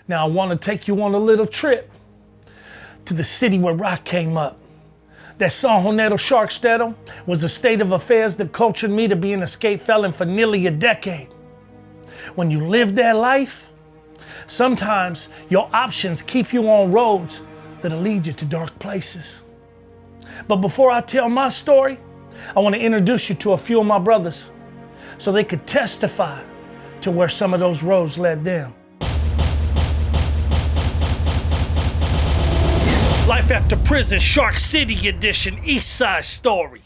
Now I want to take you on a little trip to the city where rock came up. That San Juanero Sharkstead was a state of affairs that cultured me to be an escape felon for nearly a decade. When you live that life, sometimes your options keep you on roads that'll lead you to dark places. But before I tell my story, I want to introduce you to a few of my brothers so they could testify to where some of those roads led them. Life After Prison, Shark City Edition, East Side Story.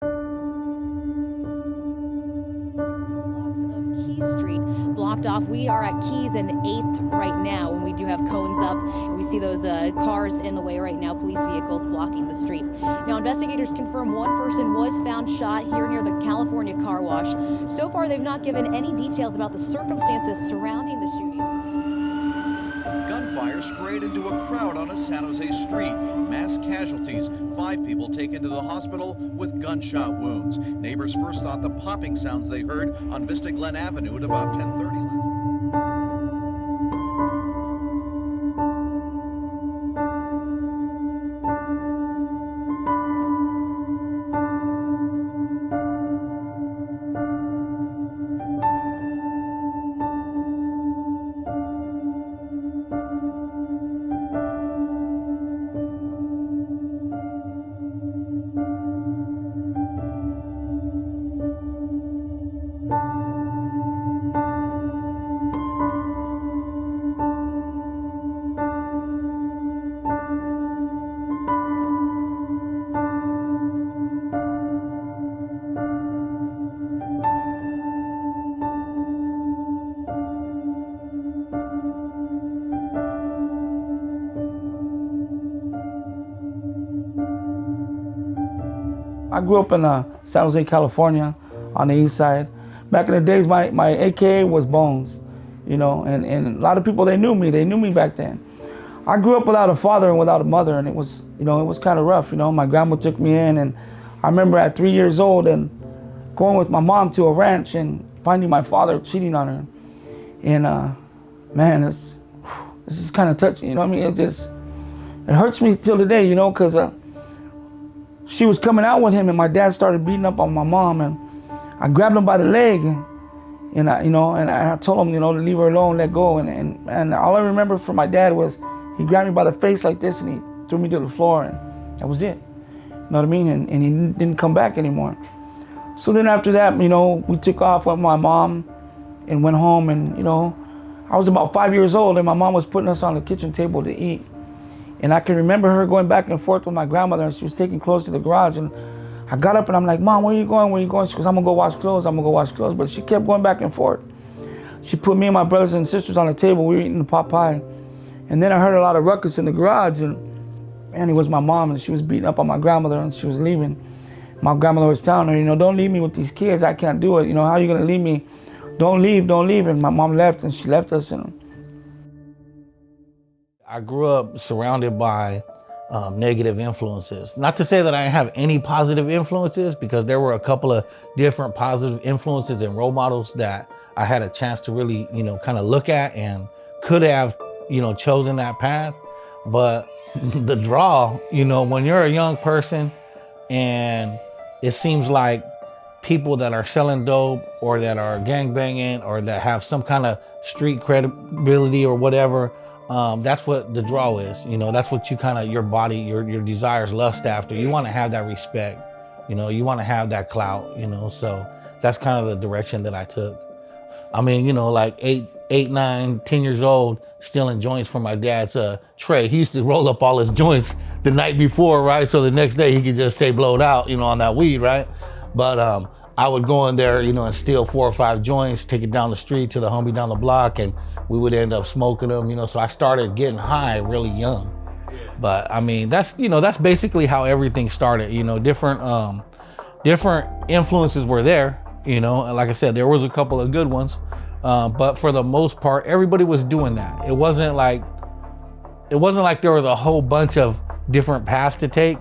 Of Key Street blocked off. We are at Keys and 8th right now, and we do have cones up. We see those cars in the way right now, police vehicles blocking the street. Now, investigators confirm one person was found shot here near the California car wash. So far, they've not given any details about the circumstances surrounding the shooting. Gunfire sprayed into a crowd on a San Jose street. Mass casualties. 5 people taken to the hospital with gunshot wounds. Neighbors first thought the popping sounds they heard on Vista Glen Avenue at about 10:30 last. I grew up in San Jose, California, on the east side. Back in the days, my AKA was Bones, you know, and a lot of people, they knew me back then. I grew up without a father and without a mother, and it was, you know, it was kind of rough, you know. My grandma took me in, and I remember at 3 years old and going with my mom to a ranch and finding my father cheating on her. And man, this is kind of touching, you know what I mean? It hurts me till today, you know, because she was coming out with him, and my dad started beating up on my mom, and I grabbed him by the leg, and I told him, you know, to leave her alone, let go, and all I remember from my dad was he grabbed me by the face like this, and he threw me to the floor, and that was it. You know what I mean? And he didn't come back anymore. So then after that, you know, we took off with my mom and went home, and you know, I was about 5 years old, and my mom was putting us on the kitchen table to eat. And I can remember her going back and forth with my grandmother, and she was taking clothes to the garage, and I got up and I'm like, Mom, where are you going? Where are you going? She goes, I'm gonna go wash clothes, But she kept going back and forth. She put me and my brothers and sisters on the table. We were eating the pot pie. And then I heard a lot of ruckus in the garage, and it was my mom, and she was beating up on my grandmother, and she was leaving. My grandmother was telling her, you know, don't leave me with these kids. I can't do it. You know, how are you gonna leave me? Don't leave. And my mom left, and she left us. And I grew up surrounded by negative influences. Not to say that I have any positive influences, because there were a couple of different positive influences and role models that I had a chance to really, you know, kind of look at and could have, you know, chosen that path. But the draw, you know, when you're a young person and it seems like people that are selling dope or that are gangbanging or that have some kind of street credibility or whatever, that's what the draw is. You know, that's what you kind of, your body, your desires lust after. You want to have that respect, you know, you want to have that clout, you know, so that's kind of the direction that I took. I mean, you know, like 8, 9, 10 years old, stealing joints from my dad's tray. He used to roll up all his joints the night before, right? So the next day he could just stay blowed out, you know, on that weed, right? But I would go in there, you know, and steal 4 or 5 joints, take it down the street to the homie down the block, and we would end up smoking them, you know. So I started getting high really young. But I mean, that's, you know, that's basically how everything started. You know, different influences were there, you know. And like I said, there was a couple of good ones, but for the most part, everybody was doing that. It wasn't like there was a whole bunch of different paths to take.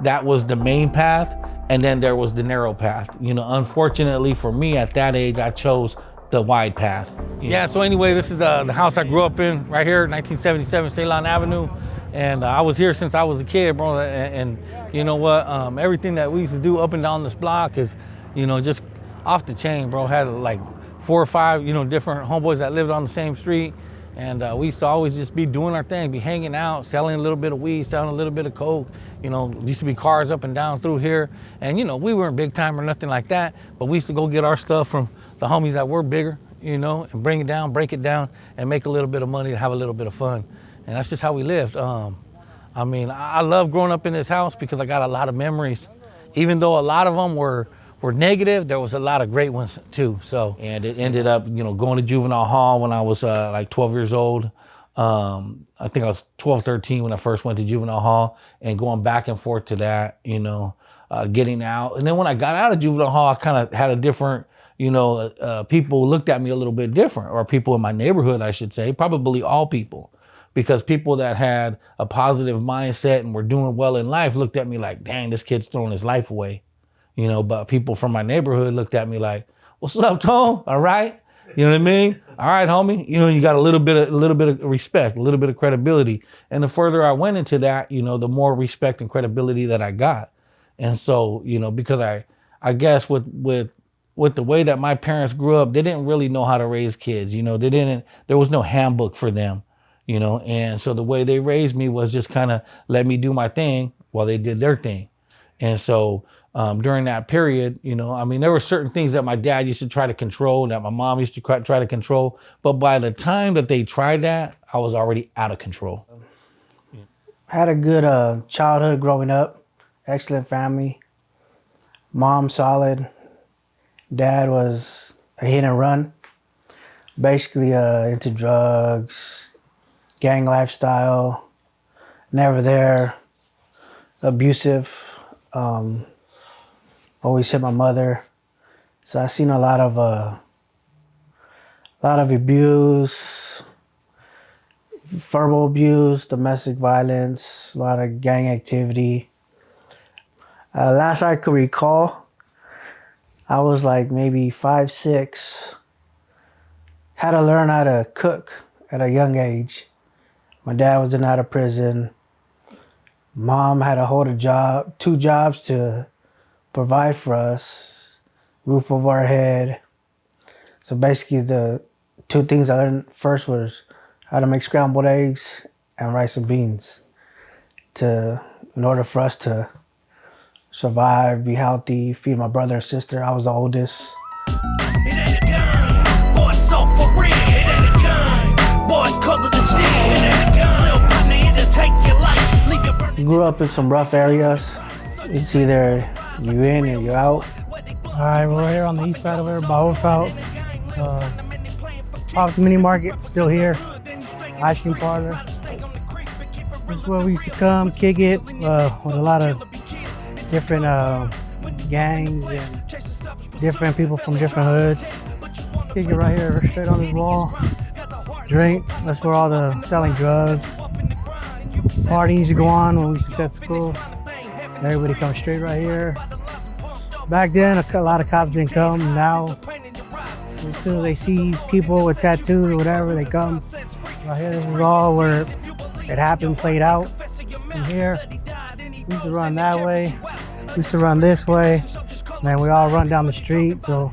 That was the main path, and then there was the narrow path. You know, unfortunately for me at that age, I chose the wide path. Yeah, so anyway, this is the house I grew up in right here, 1977 Ceylon Avenue. And I was here since I was a kid, bro. And you know what? Everything that we used to do up and down this block is, you know, just off the chain, bro. Had like 4 or 5, you know, different homeboys that lived on the same street. And we used to always just be doing our thing, be hanging out, selling a little bit of weed, selling a little bit of coke. You know, used to be cars up and down through here. And, you know, we weren't big time or nothing like that, but we used to go get our stuff from the homies that were bigger, you know, and bring it down, break it down, and make a little bit of money and have a little bit of fun. And that's just how we lived. I mean, I love growing up in this house because I got a lot of memories. Even though a lot of them were negative, there was a lot of great ones too. So, and it ended up, you know, going to juvenile hall when I was like 12 years old. I think I was 12, 13 when I first went to juvenile hall, and going back and forth to that, you know, getting out. And then when I got out of juvenile hall, I kind of had a different, you know, people looked at me a little bit different, or people in my neighborhood, I should say, probably all people. Because people that had a positive mindset and were doing well in life looked at me like, dang, this kid's throwing his life away. You know, but people from my neighborhood looked at me like, what's up, Tone? All right? You know what I mean? All right, homie. You know, you got a little bit of respect, a little bit of credibility. And the further I went into that, you know, the more respect and credibility that I got. And so, you know, because I guess with the way that my parents grew up, they didn't really know how to raise kids. You know, there was no handbook for them. You know, and so the way they raised me was just kind of let me do my thing while they did their thing. And so during that period, you know, I mean, there were certain things that my dad used to try to control, that my mom used to try to control. But by the time that they tried that, I was already out of control. I had a good childhood growing up, excellent family. Mom solid. Dad was a hit and run, basically into drugs, gang lifestyle, never there, abusive, always hit my mother. So I seen a lot of abuse, verbal abuse, domestic violence, a lot of gang activity. Last I could recall, I was like maybe 5, 6, had to learn how to cook at a young age. My dad was out of prison. Mom had to hold 2 jobs to provide for us, roof over our head. So basically the 2 things I learned first was how to make scrambled eggs and rice and beans in order for us to survive, be healthy, feed my brother and sister. I was the oldest. It ain't a gun, boys so for real. It ain't a gun, boys color the steel. It ain't a gun, little partner, it'll take your life. Leave your burning. Grew up in some rough areas. It's either you in or you're out. All right, we're here on the east side of there, Bahofelt. Pops Mini Market, still here. Ice cream parlor. This is where we used to come, kick it with a lot of different gangs and different people from different hoods. Kick it right here, straight on this wall. Drink, that's where all the selling drugs. Party used to go on when we used to cut school. Everybody comes straight right here. Back then, a lot of cops didn't come. Now, as soon as they see people with tattoos or whatever, they come. Right here, this is all where it happened, played out. From here, we used to run that way. We used to run this way. And then we all run down the street. So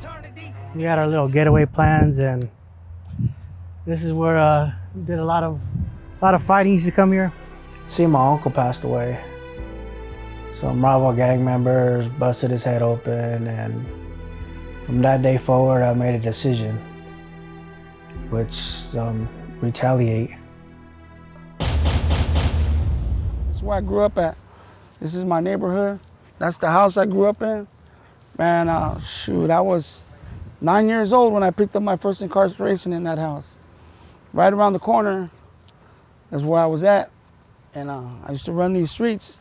we had our little getaway plans, and this is where we did a lot of fighting used to come here. See, my uncle passed away. Some rival gang members busted his head open, and from that day forward, I made a decision, which retaliate. This is where I grew up at. This is my neighborhood. That's the house I grew up in. Man, I was 9 years old when I picked up my first incarceration in that house. Right around the corner is where I was at. And I used to run these streets.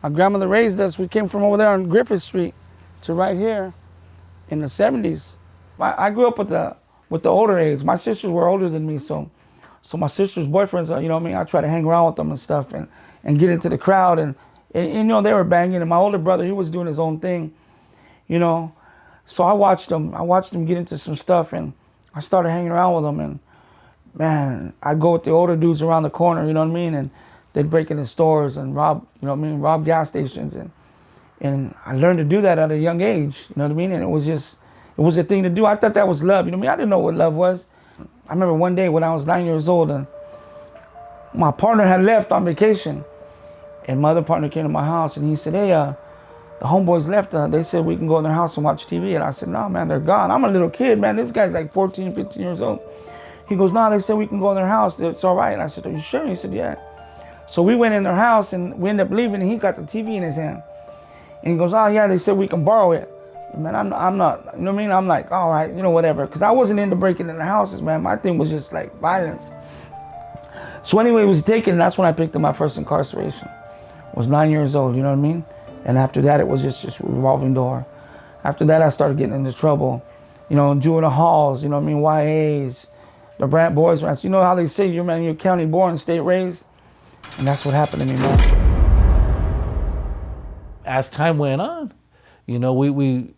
My grandmother raised us. We came from over there on Griffith Street to right here in the 70s. I grew up with the older age. My sisters were older than me, so my sister's boyfriends, you know what I mean, I try to hang around with them and stuff and get into the crowd. And you know, they were banging. And my older brother, he was doing his own thing, you know. So I watched them get into some stuff, and I started hanging around with them, and man, I'd go with the older dudes around the corner, you know what I mean? And they'd break into stores and rob, you know what I mean, rob gas stations. And I learned to do that at a young age, you know what I mean? And it was a thing to do. I thought that was love, you know what I mean? I didn't know what love was. I remember one day when I was 9 years old, and my partner had left on vacation, and my other partner came to my house, and he said, hey, the homeboys left. They said we can go in their house and watch TV. And I said, no, man, they're gone. I'm a little kid, man. This guy's like 14, 15 years old. He goes, no, they said we can go in their house. It's all right. And I said, are you sure? He said, yeah. So we went in their house, and we ended up leaving, and he got the TV in his hand. And he goes, oh, yeah, they said we can borrow it. Man, I'm not, you know what I mean? I'm like, all right, you know, whatever. Because I wasn't into breaking into houses, man. My thing was just like violence. So anyway, it was taken, and that's when I picked up my first incarceration. I was 9 years old, you know what I mean? And after that, it was just a revolving door. After that, I started getting into trouble. You know, juvenile halls, you know what I mean, YAs, the Brant Boys Ranch. You know how they say you're county born, state raised? And that's what happened to me, man. As time went on, you know, we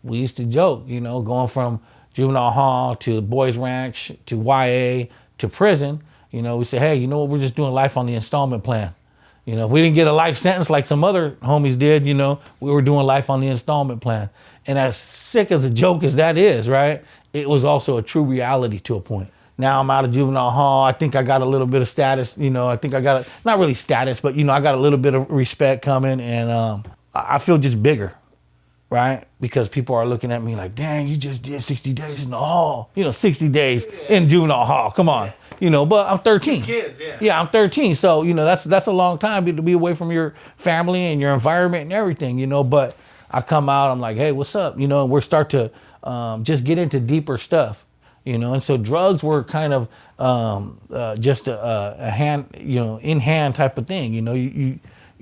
used to joke, you know, going from juvenile hall to Boys Ranch to YA to prison. You know, we say, hey, you know what, we're just doing life on the installment plan. You know, if we didn't get a life sentence like some other homies did, you know, we were doing life on the installment plan. And as sick as a joke as that is, right, it was also a true reality to a point. Now I'm out of juvenile hall. I think I got a little bit of status, you know, I think I got, not really status, but, you know, I got a little bit of respect coming, and I feel just bigger, right? Because people are looking at me like, dang, you just did 60 days in the hall. You know, 60 days in juvenile hall, come on. You know, but I'm 13. Kids, yeah. Yeah, I'm 13. So, you know, that's a long time to be away from your family and your environment and everything, you know. But I come out, I'm like, hey, what's up? You know, and we're start to just get into deeper stuff, you know. And so drugs were kind of just a hand, you know, in hand type of thing. You know,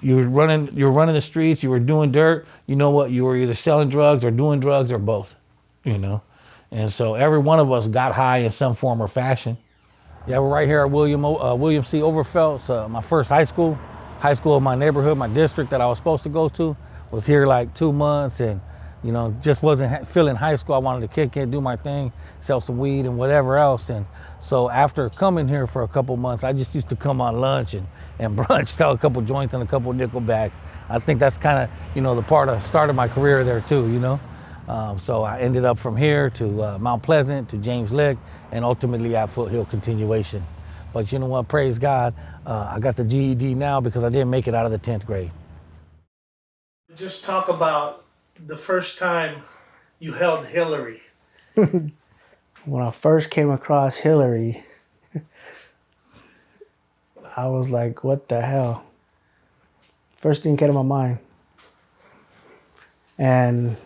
you're running the streets, you were doing dirt. You know what? You were either selling drugs or doing drugs or both, you know. And so every one of us got high in some form or fashion. Yeah, we're right here at William C. Overfelt's, my first high school in my neighborhood, my district that I was supposed to go to. Was here like 2 months, and, you know, just wasn't feeling high school. I wanted to kick in, do my thing, sell some weed and whatever else. And so after coming here for a couple months, I just used to come on lunch and brunch, sell a couple joints and a couple nickel bags. I think that's kind of, you know, the part of started my career there too, you know. So I ended up from here to Mount Pleasant, to James Lick, and ultimately at Foothill Continuation. But you know what, praise God, I got the GED now because I didn't make it out of the 10th grade. Just talk about the first time you held Hillary. When I first came across Hillary, I was like, what the hell? First thing came to my mind. And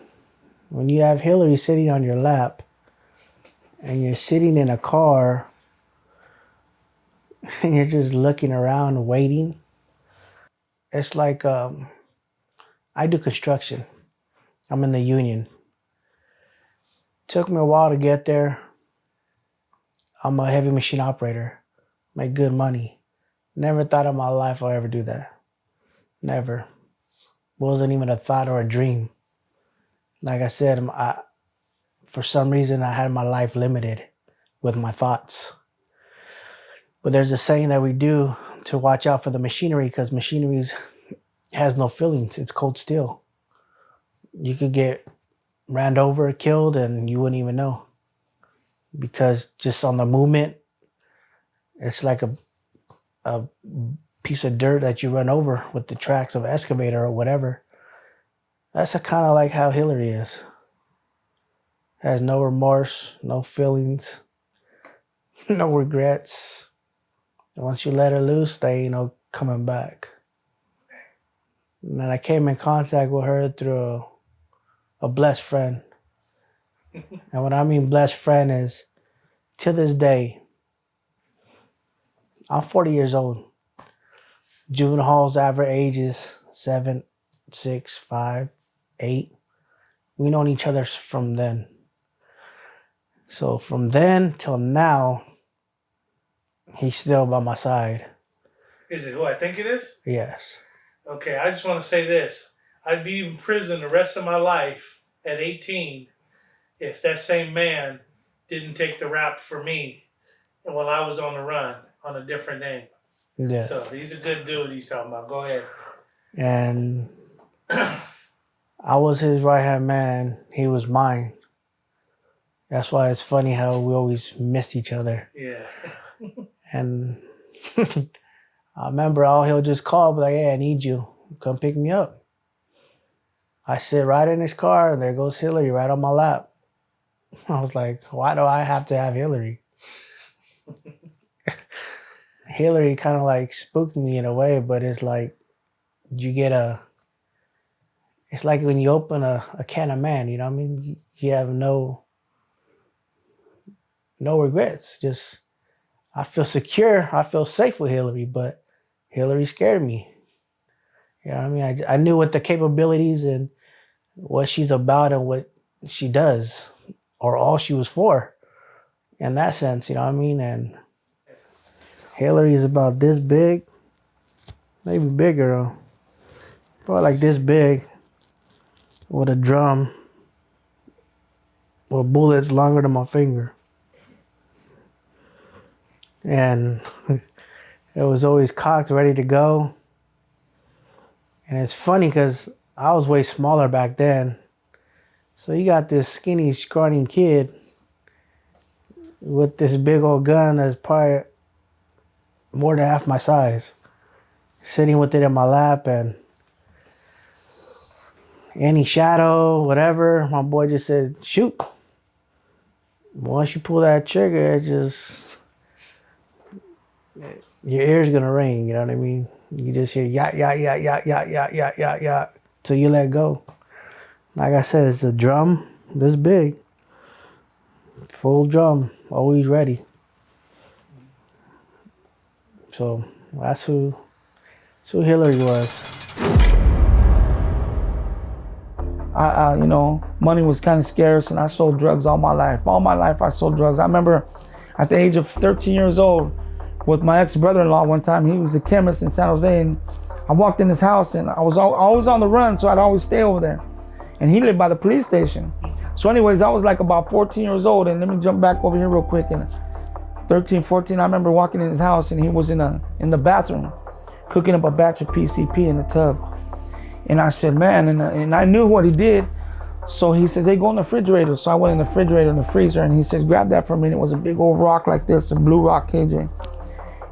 when you have Hillary sitting on your lap and you're sitting in a car and you're just looking around waiting, it's like, I do construction. I'm in the union. Took me a while to get there. I'm a heavy machine operator. Make good money. Never thought in my life I'll ever do that. Never. Wasn't even a thought or a dream. Like I said, for some reason I had my life limited with my thoughts. But there's a saying that we do to watch out for the machinery, because machinery has no feelings. It's cold steel. You could get ran over, killed, and you wouldn't even know. Because just on the movement, it's like a piece of dirt that you run over with the tracks of an excavator or whatever. That's kind of like how Hillary is. Has no remorse, no feelings, no regrets. And once you let her loose, there ain't no coming back. And then I came in contact with her through a blessed friend. And what I mean blessed friend is, to this day, I'm 40 years old. Juvenile hall's average age is 7, 6, 5, 8. We known each other from then. So from then till now, he's still by my side. Is it who I think it is? Yes. Okay, I just want to say this. I'd be in prison the rest of my life at 18 if that same man didn't take the rap for me while I was on the run on a different name. Yeah. So he's a good dude he's talking about. Go ahead. And I was his right-hand man. He was mine. That's why it's funny how we always missed each other. Yeah. And I remember he'll just call, be like, hey, I need you. Come pick me up. I sit right in his car, and there goes Hillary right on my lap. I was like, why do I have to have Hillary? Hillary kind of like spooked me in a way, but it's like it's like when you open a can of man, you know what I mean? You have no regrets. Just, I feel secure. I feel safe with Hillary, but Hillary scared me. You know what I mean? I knew what the capabilities and what she's about and what she does, or all she was for, in that sense, you know what I mean? And Hillary is about this big, maybe bigger though. Probably like this big, with a drum, with bullets longer than my finger. And it was always cocked, ready to go. And it's funny because I was way smaller back then. So you got this skinny, scrawny kid with this big old gun that's probably more than half my size, sitting with it in my lap, and any shadow, whatever, my boy just said, shoot. Once you pull that trigger, it just, your ear's gonna ring, you know what I mean? You just hear yacht, yacht, yacht, yacht, yacht, yacht, yacht, yacht, yacht, till you let go. Like I said, it's a drum this big. Full drum, always ready. So that's who Hillary was. You know, money was kind of scarce, and I sold drugs all my life. All my life I sold drugs. I remember at the age of 13 years old with my ex-brother-in-law one time. He was a chemist in San Jose, and I walked in his house, and I was always on the run, so I'd always stay over there. And he lived by the police station. So anyways, I was like about 14 years old, and let me jump back over here real quick. And 13, 14, I remember walking in his house, and he was in the bathroom cooking up a batch of PCP in the tub. And I said, man, and I knew what he did. So he says, hey, go in the refrigerator. So I went in the refrigerator, in the freezer, and he says, grab that for me. And it was a big old rock like this, a blue rock, KJ.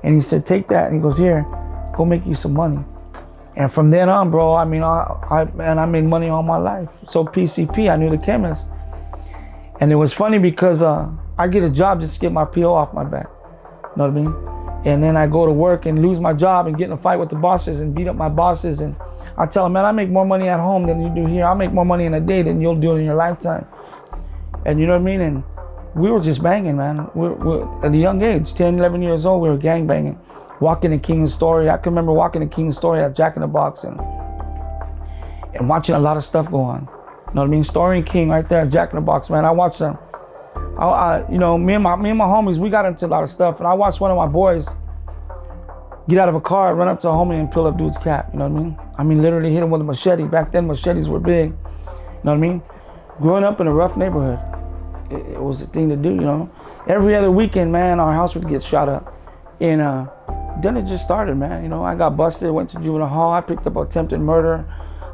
And he said, take that. And he goes, here, go make you some money. And from then on, bro, I mean, I made money all my life. So PCP, I knew the chemist. And it was funny because I get a job just to get my PO off my back. You know what I mean? And then I go to work and lose my job and get in a fight with the bosses and beat up my bosses. And I tell them, man, I make more money at home than you do here. I make more money in a day than you'll do in your lifetime. And you know what I mean? And we were just banging, man. We're at a young age, 10, 11 years old, we were gang banging. Walking to King's Story. I can remember walking to King's Story at Jack in the Box and watching a lot of stuff go on. You know what I mean? Story and King right there at Jack in the Box, man. I watched them. You know, me and my homies, we got into a lot of stuff, and I watched one of my boys get out of a car, run up to a homie and pull up dude's cap. You know what I mean? I mean, literally hit him with a machete. Back then, machetes were big. You know what I mean? Growing up in a rough neighborhood, it was a thing to do. You know, every other weekend, man, our house would get shot up, and then it just started, man. You know, I got busted, went to juvenile hall. I picked up attempted murder,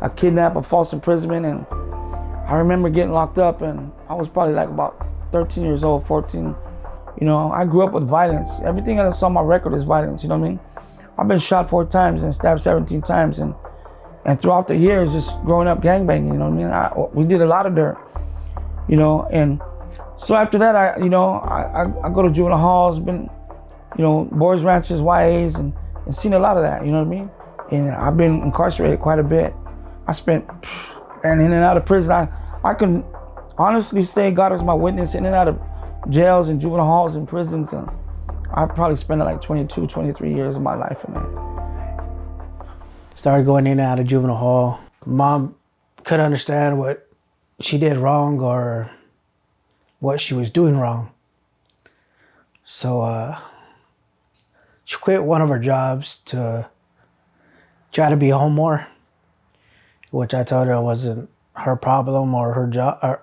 a kidnap, a false imprisonment, and I remember getting locked up, and I was probably like about 13 years old, 14. You know, I grew up with violence. Everything that's on my record is violence, you know what I mean? I've been shot 4 times and stabbed 17 times, and throughout the years, just growing up gangbanging, you know what I mean? We did a lot of dirt, you know, and so after that, I go to juvenile halls, been, you know, boys ranches, YAs, and seen a lot of that, you know what I mean? And I've been incarcerated quite a bit. I spent, and in and out of prison, I can honestly say, God is my witness, in and out of jails and juvenile halls and prisons, and I probably spent like 22, 23 years of my life in there. Started going in and out of juvenile hall. Mom couldn't understand what she did wrong or what she was doing wrong. So she quit one of her jobs to try to be home more, which I told her wasn't her problem or her job.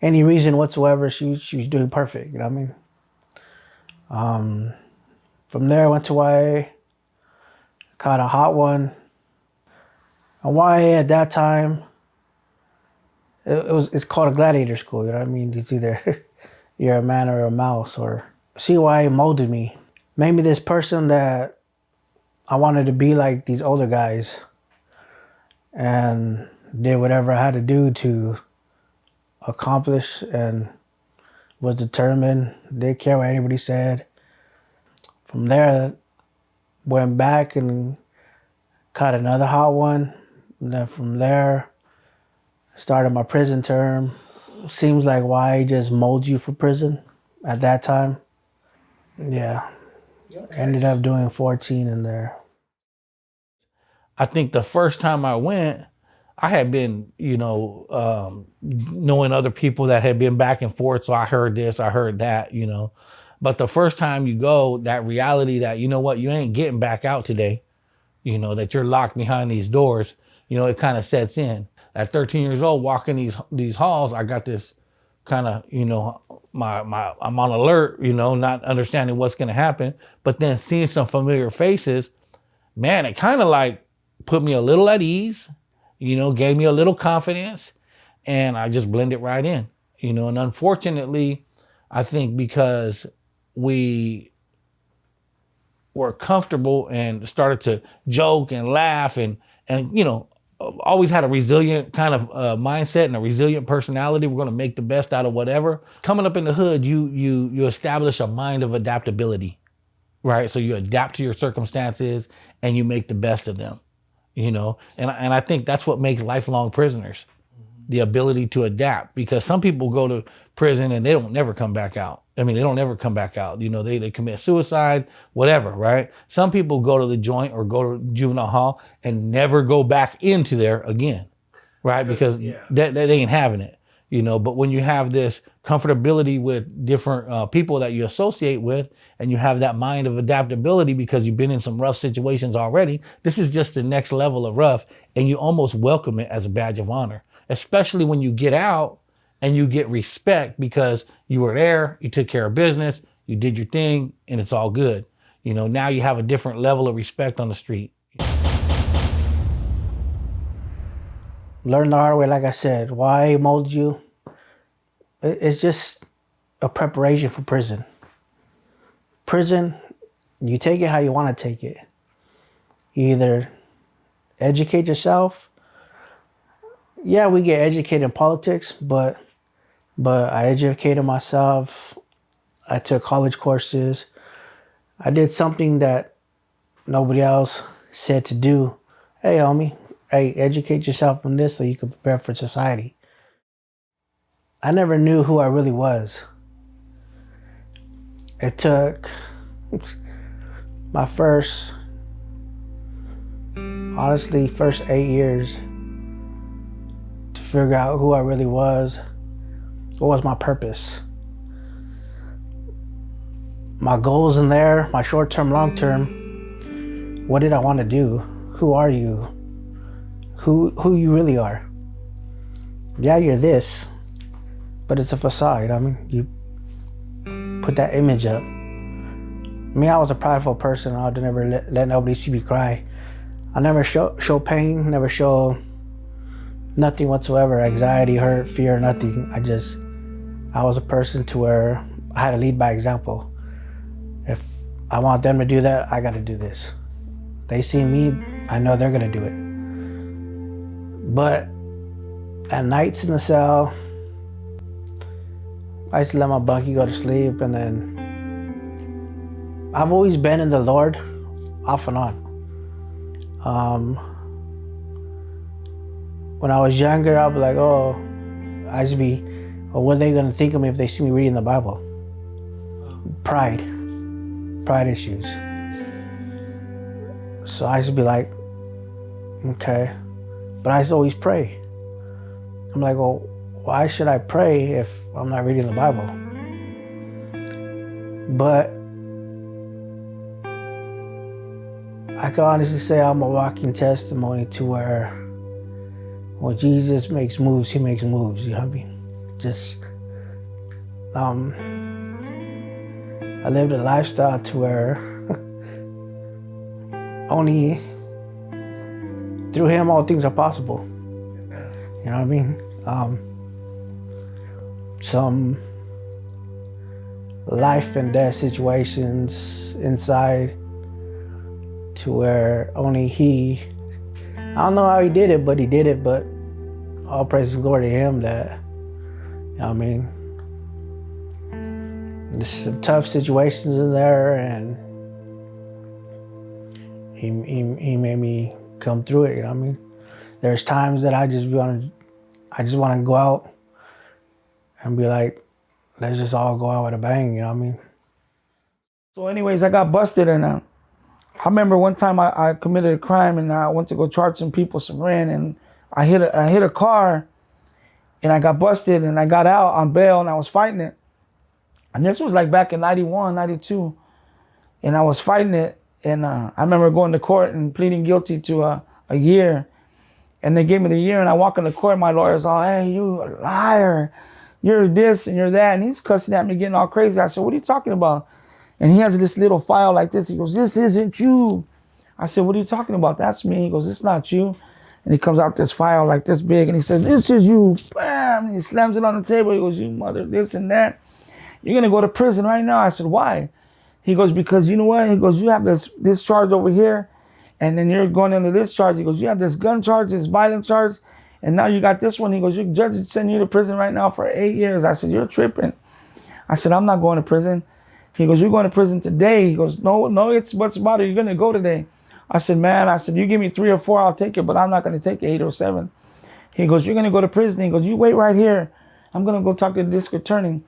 any reason whatsoever, she was doing perfect. You know what I mean? From there, I went to YA, caught a hot one. And YA at that time, it's called a gladiator school. You know what I mean? It's either you're a man or a mouse. Or CYA molded me, made me this person that I wanted to be like these older guys, and did whatever I had to do to accomplish, and was determined, didn't care what anybody said. From there, went back and caught another hot one. And then from there, started my prison term. Seems like why just molds you for prison at that time. Yeah. Ended up doing 14 in there. I think the first time I went, I had been, knowing other people that had been back and forth. So I heard this, I heard that, But the first time you go, that reality that, you know what, you ain't getting back out today, that you're locked behind these doors, it kind of sets in. At 13 years old, walking these halls, I got this kind of, I'm on alert, not understanding what's going to happen. But then seeing some familiar faces, man, it kind of like put me a little at ease, gave me a little confidence, and I just blended right in, and unfortunately, I think because we were comfortable and started to joke and laugh and always had a resilient kind of mindset and a resilient personality. We're going to make the best out of whatever. Coming up in the hood, you establish a mind of adaptability, right? So you adapt to your circumstances and you make the best of them, and I think that's what makes lifelong prisoners, the ability to adapt, because some people go to prison and they don't never come back out. They don't ever come back out. They commit suicide, whatever, right? Some people go to the joint or go to juvenile hall and never go back into there again, right? Because they ain't having it, But when you have this comfortability with different people that you associate with, and you have that mind of adaptability because you've been in some rough situations already, this is just the next level of rough, and you almost welcome it as a badge of honor, especially when you get out and you get respect because you were there, you took care of business, you did your thing, and it's all good. Now you have a different level of respect on the street. Learn the hard way, like I said. Why mold you? It's just a preparation for prison. Prison, you take it how you want to take it. You either educate yourself. Yeah, we get educated in politics, but I educated myself. I took college courses. I did something that nobody else said to do. Hey, homie, educate yourself on this so you can prepare for society. I never knew who I really was. It took my first 8 years to figure out who I really was. What was my purpose? My goals in there, my short-term, long-term. What did I want to do? Who are you? Who you really are? Yeah, you're this, but it's a facade. You put that image up. I was a prideful person. I would never let nobody see me cry. I never show pain, never show nothing whatsoever, anxiety, hurt, fear, nothing. I was a person to where I had to lead by example. If I want them to do that, I got to do this. They see me, I know they're going to do it. But at nights in the cell, I used to let my bunkie go to sleep, and then I've always been in the Lord, off and on. When I was younger, I'd be like, what are they going to think of me if they see me reading the Bible? Pride issues. So I used to be like, okay. But I used to always pray. I'm like, well, why should I pray if I'm not reading the Bible? But I can honestly say I'm a walking testimony to where when Jesus makes moves, he makes moves, you know what I mean? Just I lived a lifestyle to where only through him all things are possible. You know what I mean? Some life and death situations inside to where only he, I don't know how he did it, but he did it, but all praise and glory to him that, you know what I mean? There's some tough situations in there, and he made me come through it, you know what I mean? There's times that I just want to go out and be like, let's just all go out with a bang, you know what I mean? So anyways, I got busted, and I remember one time I committed a crime, and I went to go charge some people some rent, and I hit a car, and I got busted, and I got out on bail, and I was fighting it. And this was like back in 91, 92, and I was fighting it, and I remember going to court and pleading guilty to a year, and they gave me the year, and I walk in the court, my lawyer's all, hey, you a liar, you're this and you're that, and he's cussing at me, getting all crazy. I said, what are you talking about? And he has this little file like this. He goes, this isn't you. I said, what are you talking about? That's me. He goes, it's not you. And he comes out this file like this big, and he says, this is you. Bam! And he slams it on the table. He goes, you mother, this and that. You're going to go to prison right now. I said, why? He goes, because you know what? He goes, you have this charge over here, and then you're going into this charge. He goes, you have this gun charge, this violent charge, and now you got this one. He goes, your judge is sending you to prison right now for 8 years. I said, you're tripping. I said, I'm not going to prison. He goes, you're going to prison today. He goes, no, it's what's about it. You're going to go today. I said, man, you give me 3 or 4, I'll take it, but I'm not going to take 8 or 7. He goes, you're going to go to prison. He goes, you wait right here. I'm going to go talk to the district attorney.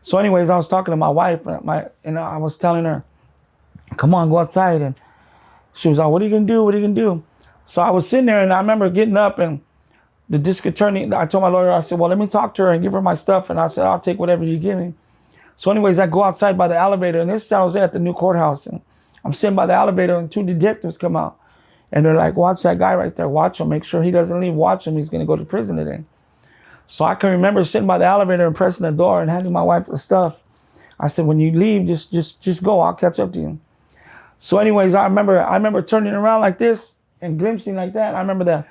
So anyways, I was talking to my wife, and I was telling her, come on, go outside. And she was like, what are you going to do? What are you going to do? So I was sitting there, and I remember getting up, and the district attorney, I told my lawyer, I said, well, let me talk to her and give her my stuff. And I said, I'll take whatever you give me. So anyways, I go outside by the elevator, and this is San Jose at the new courthouse. And I'm sitting by the elevator, and 2 detectives come out. And they're like, watch that guy right there. Watch him. Make sure he doesn't leave. Watch him. He's going to go to prison today. So I can remember sitting by the elevator and pressing the door and handing my wife the stuff. I said, when you leave, just go. I'll catch up to you. So anyways, I remember turning around like this and glimpsing like that. I remember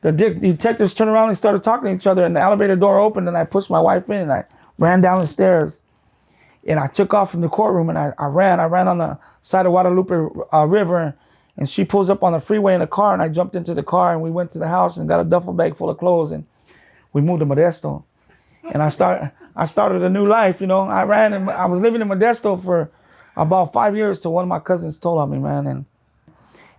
the detectives turned around and started talking to each other, and the elevator door opened, and I pushed my wife in, and I ran down the stairs. And I took off from the courtroom, and I ran on the side of Guadalupe River, and she pulls up on the freeway in the car, and I jumped into the car, and we went to the house and got a duffel bag full of clothes, and we moved to Modesto. And I started a new life, you know. I ran, and I was living in Modesto for about 5 years till one of my cousins told on me, man.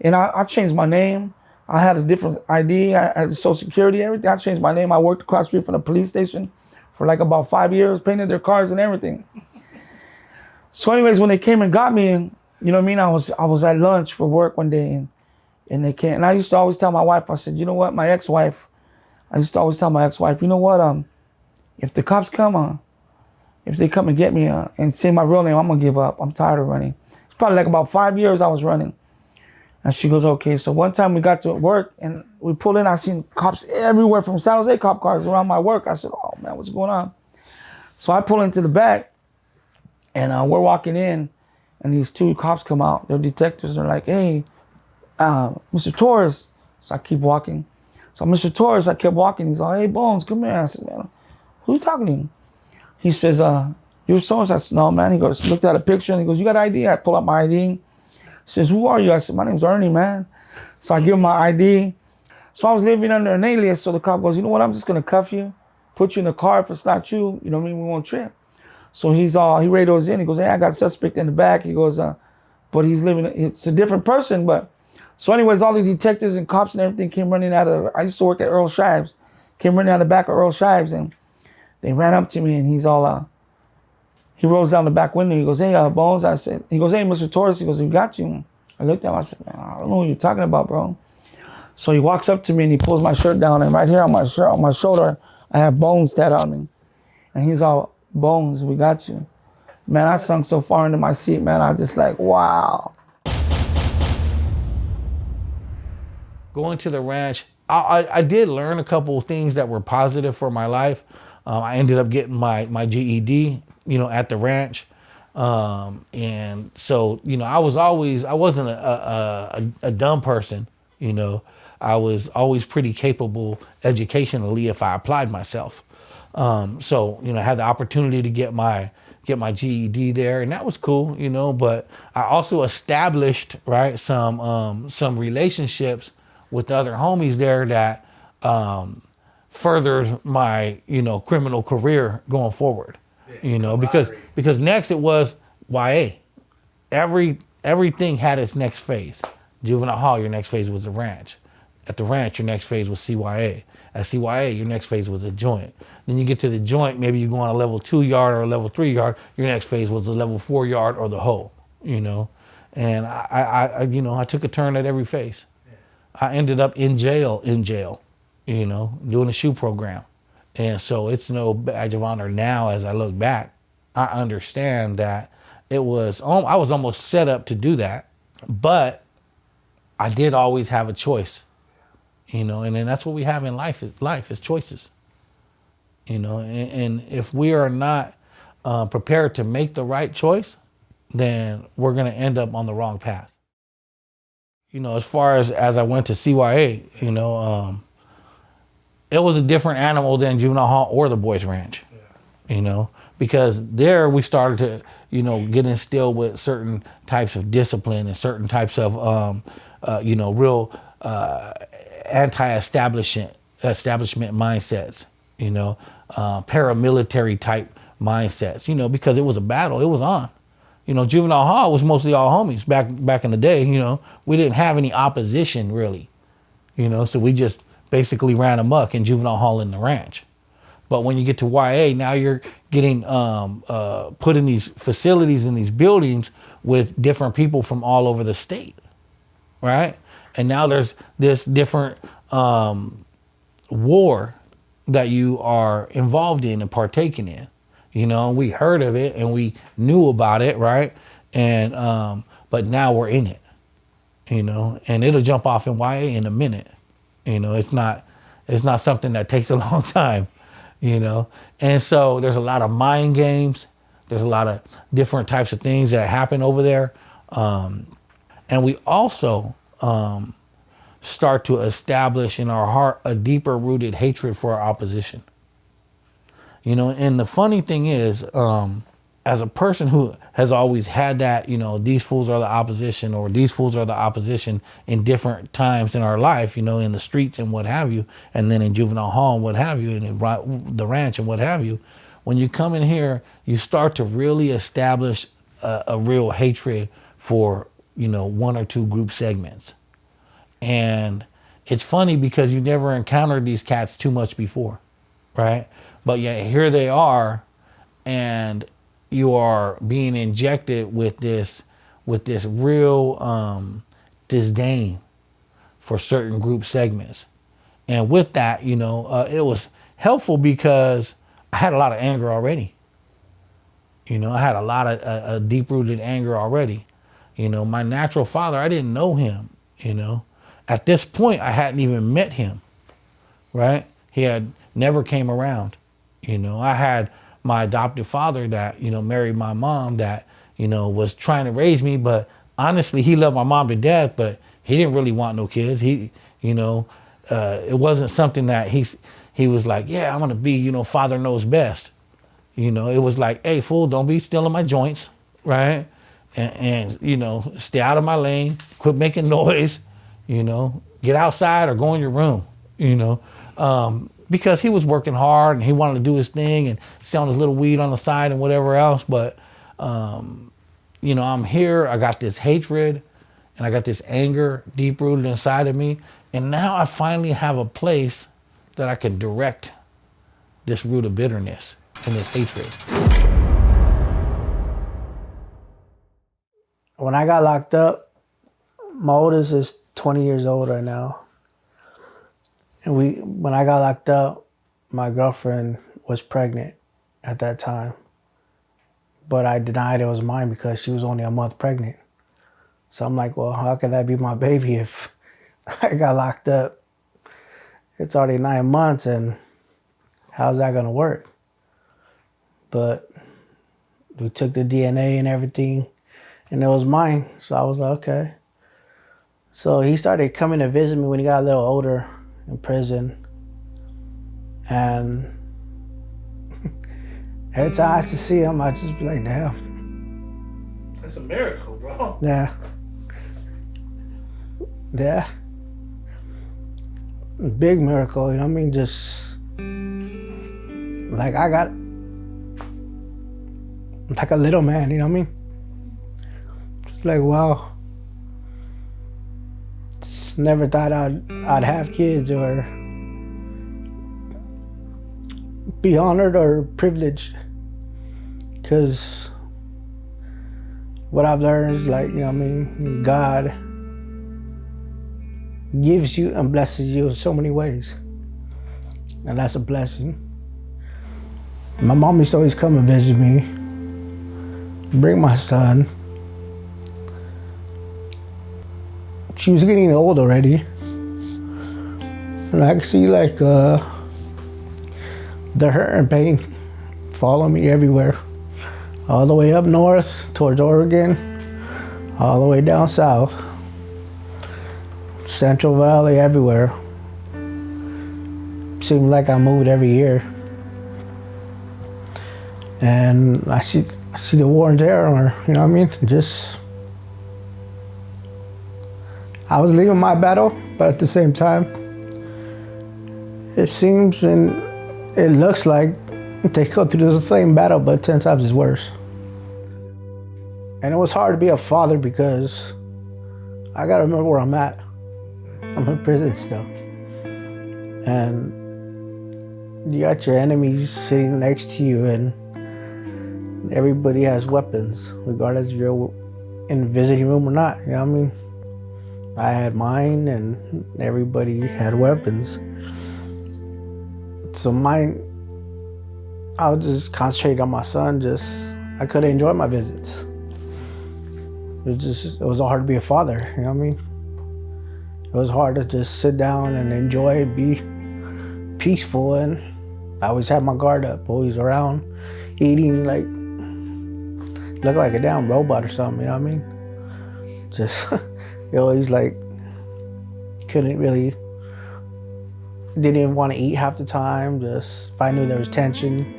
And I changed my name. I had a different ID. I had Social Security, everything. I changed my name. I worked across the street from the police station for like about 5 years, painted their cars and everything. So anyways, when they came and got me, you know what I mean? I was at lunch for work one day, and they came. And I used to always tell my wife, I said, you know what, I used to always tell my ex-wife, you know what, if the cops come, if they come and get me and say my real name, I'm going to give up. I'm tired of running. It's probably like about 5 years I was running. And she goes, okay. So one time we got to work, and we pulled in. I seen cops everywhere from San Jose, cop cars around my work. I said, oh, man, what's going on? So I pull into the back, and we're walking in, and these 2 cops come out. They're detectives. They're like, hey, Mr. Torres. So I keep walking. So Mr. Torres, I kept walking. He's like, hey, Bones, come here. I said, man, who you talking to? He says, you're so-and-so. I said, no, man. He goes, looked at a picture, and he goes, you got ID? I pull out my ID. He says, who are you? I said, my name's Ernie, man. So I give him my ID. So I was living under an alias. So the cop goes, you know what? I'm just going to cuff you, put you in the car. If it's not you, you know what I mean? We won't trip. So he radios in. He goes, hey, I got a suspect in the back. He goes, but it's a different person. But so anyways, all the detectives and cops and everything came running out of, I used to work at Earl Shives, came running out of the back of Earl Shives, and they ran up to me, and he's all, he rolls down the back window. He goes, hey, Bones. He goes, hey, Mr. Torres. He goes, we got you. I looked at him. I said, man, I don't know what you're talking about, bro. So he walks up to me, and he pulls my shirt down, and right here on my shirt, on my shoulder, I have Bones tattooed on me. And he's all, Bones, we got you. Man, I sunk so far into my seat, man. I was just like, wow. Going to the ranch, I did learn a couple of things that were positive for my life. I ended up getting my GED. at the ranch. And so, I wasn't a dumb person, I was always pretty capable educationally if I applied myself. So, I had the opportunity to get my GED there, and that was cool, but I also established, right, some relationships with other homies there that, furthered my, criminal career going forward, because next it was YA. Everything had its next phase. Juvenile hall, your next phase was the ranch. At the ranch, your next phase was CYA. At CYA, your next phase was a joint. Then you get to the joint, maybe you go on a level 2 yard or a level 3 yard. Your next phase was a level 4 yard or the whole, And I took a turn at every phase. I ended up in jail, doing a SHU program. And so it's no badge of honor now as I look back. I understand that I was almost set up to do that, but I did always have a choice, and then that's what we have in life is choices, and if we are not prepared to make the right choice, then we're going to end up on the wrong path. As far as I went to CYA, it was a different animal than juvenile hall or the boys ranch, because there we started to, get instilled with certain types of discipline and certain types of, real anti-establishment mindsets, paramilitary type mindsets, because it was a battle. It was on. Juvenile hall was mostly all homies back in the day. We didn't have any opposition really, so we just basically ran amok in juvenile hall in the ranch. But when you get to YA, now you're getting put in these facilities, in these buildings with different people from all over the state, right? And now there's this different war that you are involved in and partaking in. We heard of it and we knew about it, right? And but now we're in it, and it'll jump off in YA in a minute. It's not something that takes a long time. And so there's a lot of mind games. There's a lot of different types of things that happen over there. And we also start to establish in our heart a deeper rooted hatred for our opposition. And the funny thing is, as a person who has always had that, these fools are the opposition, or these fools are the opposition in different times in our life, in the streets and what have you, and then in juvenile hall and what have you, and in the ranch and what have you, when you come in here, you start to really establish a real hatred for, one or two group segments. And it's funny because you never encountered these cats too much before, right? But yet here they are, and you are being injected with this real disdain for certain group segments. And with that, it was helpful because I had a lot of anger already. I had a lot of deep-rooted anger already. My natural father, I didn't know him, At this point, I hadn't even met him, right? He had never came around. I had my adopted father that, married my mom that, was trying to raise me. But honestly, he loved my mom to death, but he didn't really want no kids. It wasn't something that he was like, yeah, I'm going to be, father knows best. It was like, hey, fool, don't be stealing my joints, right? And stay out of my lane, quit making noise, get outside or go in your room, because he was working hard and he wanted to do his thing and selling his little weed on the side and whatever else. But, I'm here, I got this hatred and I got this anger deep rooted inside of me. And now I finally have a place that I can direct this root of bitterness and this hatred. When I got locked up, my oldest is 20 years old right now. And when I got locked up, my girlfriend was pregnant at that time. But I denied it was mine because she was only a month pregnant. So I'm like, well, how can that be my baby if I got locked up? It's already 9 months, and how's that gonna work? But We took the DNA and everything, and it was mine. So I was like, okay. So he started coming to visit me when he got a little older in prison. And every time I used to see him, I'd just be like, damn. That's a miracle, bro. Yeah. Yeah. Big miracle, you know what I mean? Just like I got like a little man, you know what I mean? Just like, wow. Just never thought I'd have kids or be honored or privileged. Cause what I've learned is like, you know what I mean, God gives you and blesses you in so many ways. And that's a blessing. My mom used to always come and visit me, bring my son. She was getting old already. And I could see like the hurt and pain follow me everywhere. All the way up north towards Oregon, all the way down south. Central Valley, everywhere. Seemed like I moved every year. And I see the war and terror on her, you know what I mean? Just, I was leaving my battle, but at the same time, it seems and it looks like they go through the same battle, but 10 times as worse. And it was hard to be a father because I gotta remember where I'm at. I'm in prison still. And you got your enemies sitting next to you and everybody has weapons, regardless if you're in the visiting room or not, you know what I mean? I had mine and everybody had weapons. So mine, I was just concentrating on my son, I couldn't enjoy my visits. It was hard to be a father, you know what I mean? It was hard to just sit down and enjoy it, be peaceful, and I always had my guard up, always around, eating like, look like a damn robot or something, you know what I mean? Just, you always like, didn't even want to eat half the time, just, if I knew there was tension,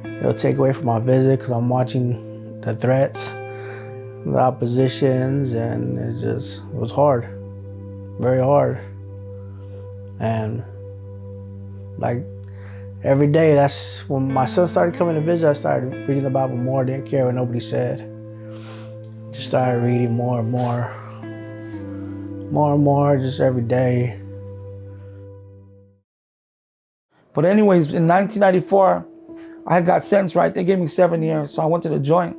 it'll take away from my visit because I'm watching the threats, the oppositions, and it was hard. Very hard. And like every day, that's when my son started coming to visit, I started reading the Bible more, didn't care what nobody said. Just started reading more and more. More and more, just every day. But anyways, in 1994, I had got sentenced, right? They gave me 7 years, so I went to the joint.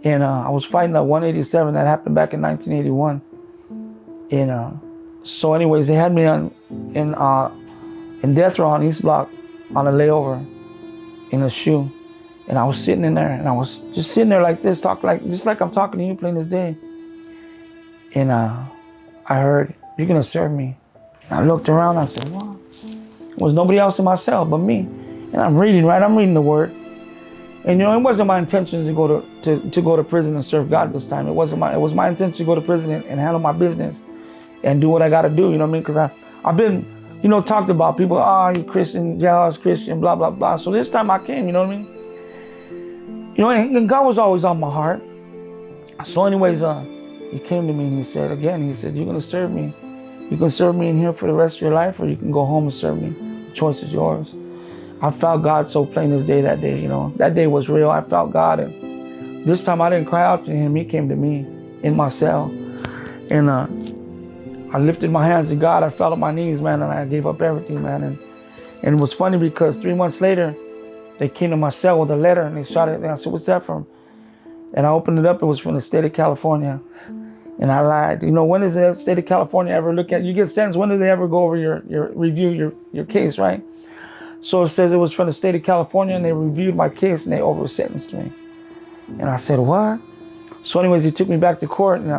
And I was fighting that 187 that happened back in 1981. And so anyways, they had me in death row on East Block on a layover in a shoe. And I was sitting in there and I was just sitting there like this, just like I'm talking to you playing this day. And I heard, "You're gonna serve me." And I looked around, I said, "What?" There was nobody else in my cell but me. And I'm reading, right? I'm reading the word. And you know, it wasn't my intention to go to prison and serve God this time. It was my intention to go to prison and handle my business and do what I gotta do, you know what I mean? Because I've been, you know, talked about people, you Christian, jailhouse Christian, blah, blah, blah. So this time I came, you know what I mean? You know, and God was always on my heart. So anyways, he came to me and he said, "You're gonna serve me. You can serve me in here for the rest of your life, or you can go home and serve me. The choice is yours." I felt God so plain as day that day, you know. That day was real. I felt God, and this time I didn't cry out to him. He came to me in my cell. And I lifted my hands to God. I fell on my knees, man, and I gave up everything, man. And it was funny because 3 months later, they came to my cell with a letter and they shot it. And I said, "What's that from?" And I opened it up. It was from the state of California. And I lied. You know, when does the state of California ever look at, you get sentenced, when do they ever go over review your case, right? So it says it was from the state of California and they reviewed my case and they over sentenced me. And I said, "What?" So anyways, he took me back to court and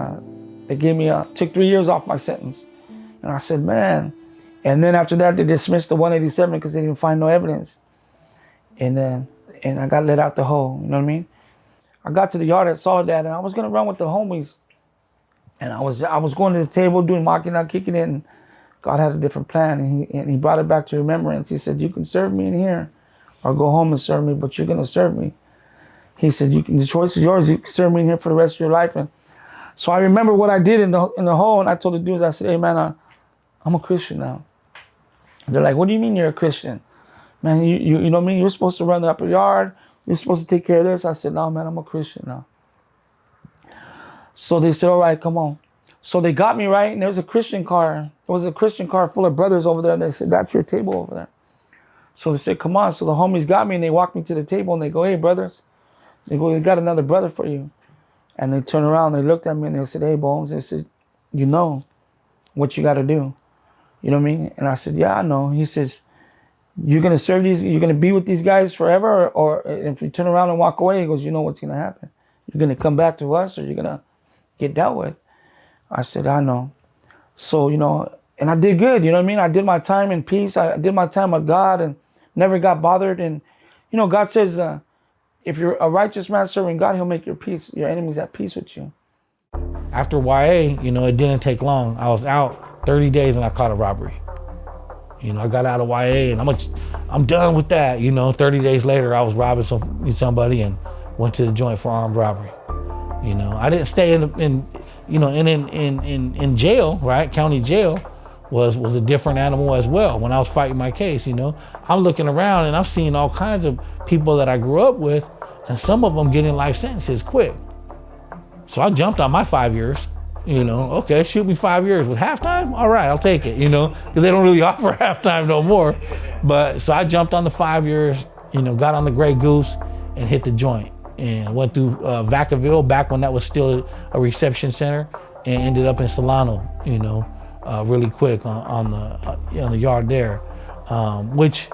they gave me, took 3 years off my sentence. And I said, "Man." And then after that, they dismissed the 187 because they didn't find no evidence. And I got let out the hole, you know what I mean? I got to the yard at Soledad, and I was gonna run with the homies. And I was going to the table doing mocking out, kicking it, and God had a different plan, and he brought it back to remembrance. He said, "You can serve me in here, or go home and serve me, but you're gonna serve me." He said, the choice is yours. You can serve me in here for the rest of your life. And so I remember what I did in the hole, and I told the dudes, I said, "Hey man, I'm a Christian now." They're like, "What do you mean you're a Christian? Man, you know what I mean? You're supposed to run the upper yard. You're supposed to take care of this." I said, "No, man, I'm a Christian now." So they said, "All right, come on." So they got me, right? And there was a Christian car. It was a Christian car full of brothers over there. And they said, "That's your table over there." So they said, "Come on." So the homies got me, and they walked me to the table, and they go, "Hey, brothers." They go, "We got another brother for you." And they turned around, they looked at me, and they said, "Hey, Bones," they said, "You know what you got to do." You know what I mean? And I said, "Yeah, I know." He says, "You're going to serve these, you're going to be with these guys forever, or if you turn around and walk away," he goes, "You know what's going to happen. You're going to come back to us, or you're going to get dealt with." I said, "I know." So, you know, and I did good, you know what I mean? I did my time in peace. I did my time with God and never got bothered. And, you know, God says, if you're a righteous man serving God, he'll make your enemies at peace with you. After YA, you know, it didn't take long. I was out 30 days and I caught a robbery. You know, I got out of YA and I'm done with that. You know, 30 days later, I was robbing somebody and went to the joint for armed robbery. You know, I didn't stay in jail, right? County jail was a different animal as well. When I was fighting my case, you know, I'm looking around and I'm seeing all kinds of people that I grew up with, and some of them getting life sentences quick. So I jumped on my 5 years. You know, okay, shoot me 5 years with halftime. All right, I'll take it. You know, because they don't really offer halftime no more. But so I jumped on the 5 years. You know, got on the Grey Goose and hit the joint. And went through Vacaville back when that was still a reception center, and ended up in Solano, you know, really quick on the yard there, which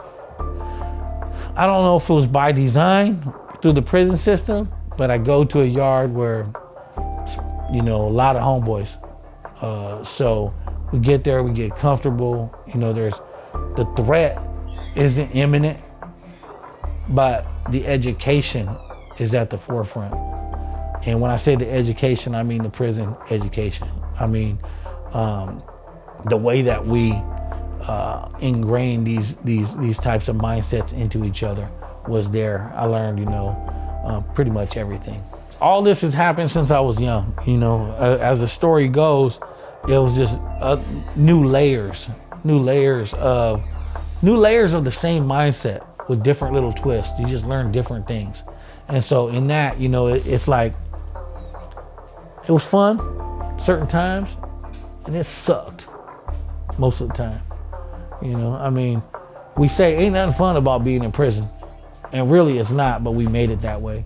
I don't know if it was by design through the prison system, but I go to a yard where, you know, a lot of homeboys. So we get there, we get comfortable. You know, the threat isn't imminent, but the education is at the forefront. And when I say the education, I mean the prison education. I mean the way that we ingrain these types of mindsets into each other was there. I learned, you know, pretty much everything. All this has happened since I was young. You know, as the story goes, it was just new layers of the same mindset with different little twists. You just learn different things. And so in that, you know, it's like, it was fun certain times, and it sucked most of the time. You know, I mean, we say ain't nothing fun about being in prison, and really it's not, but we made it that way.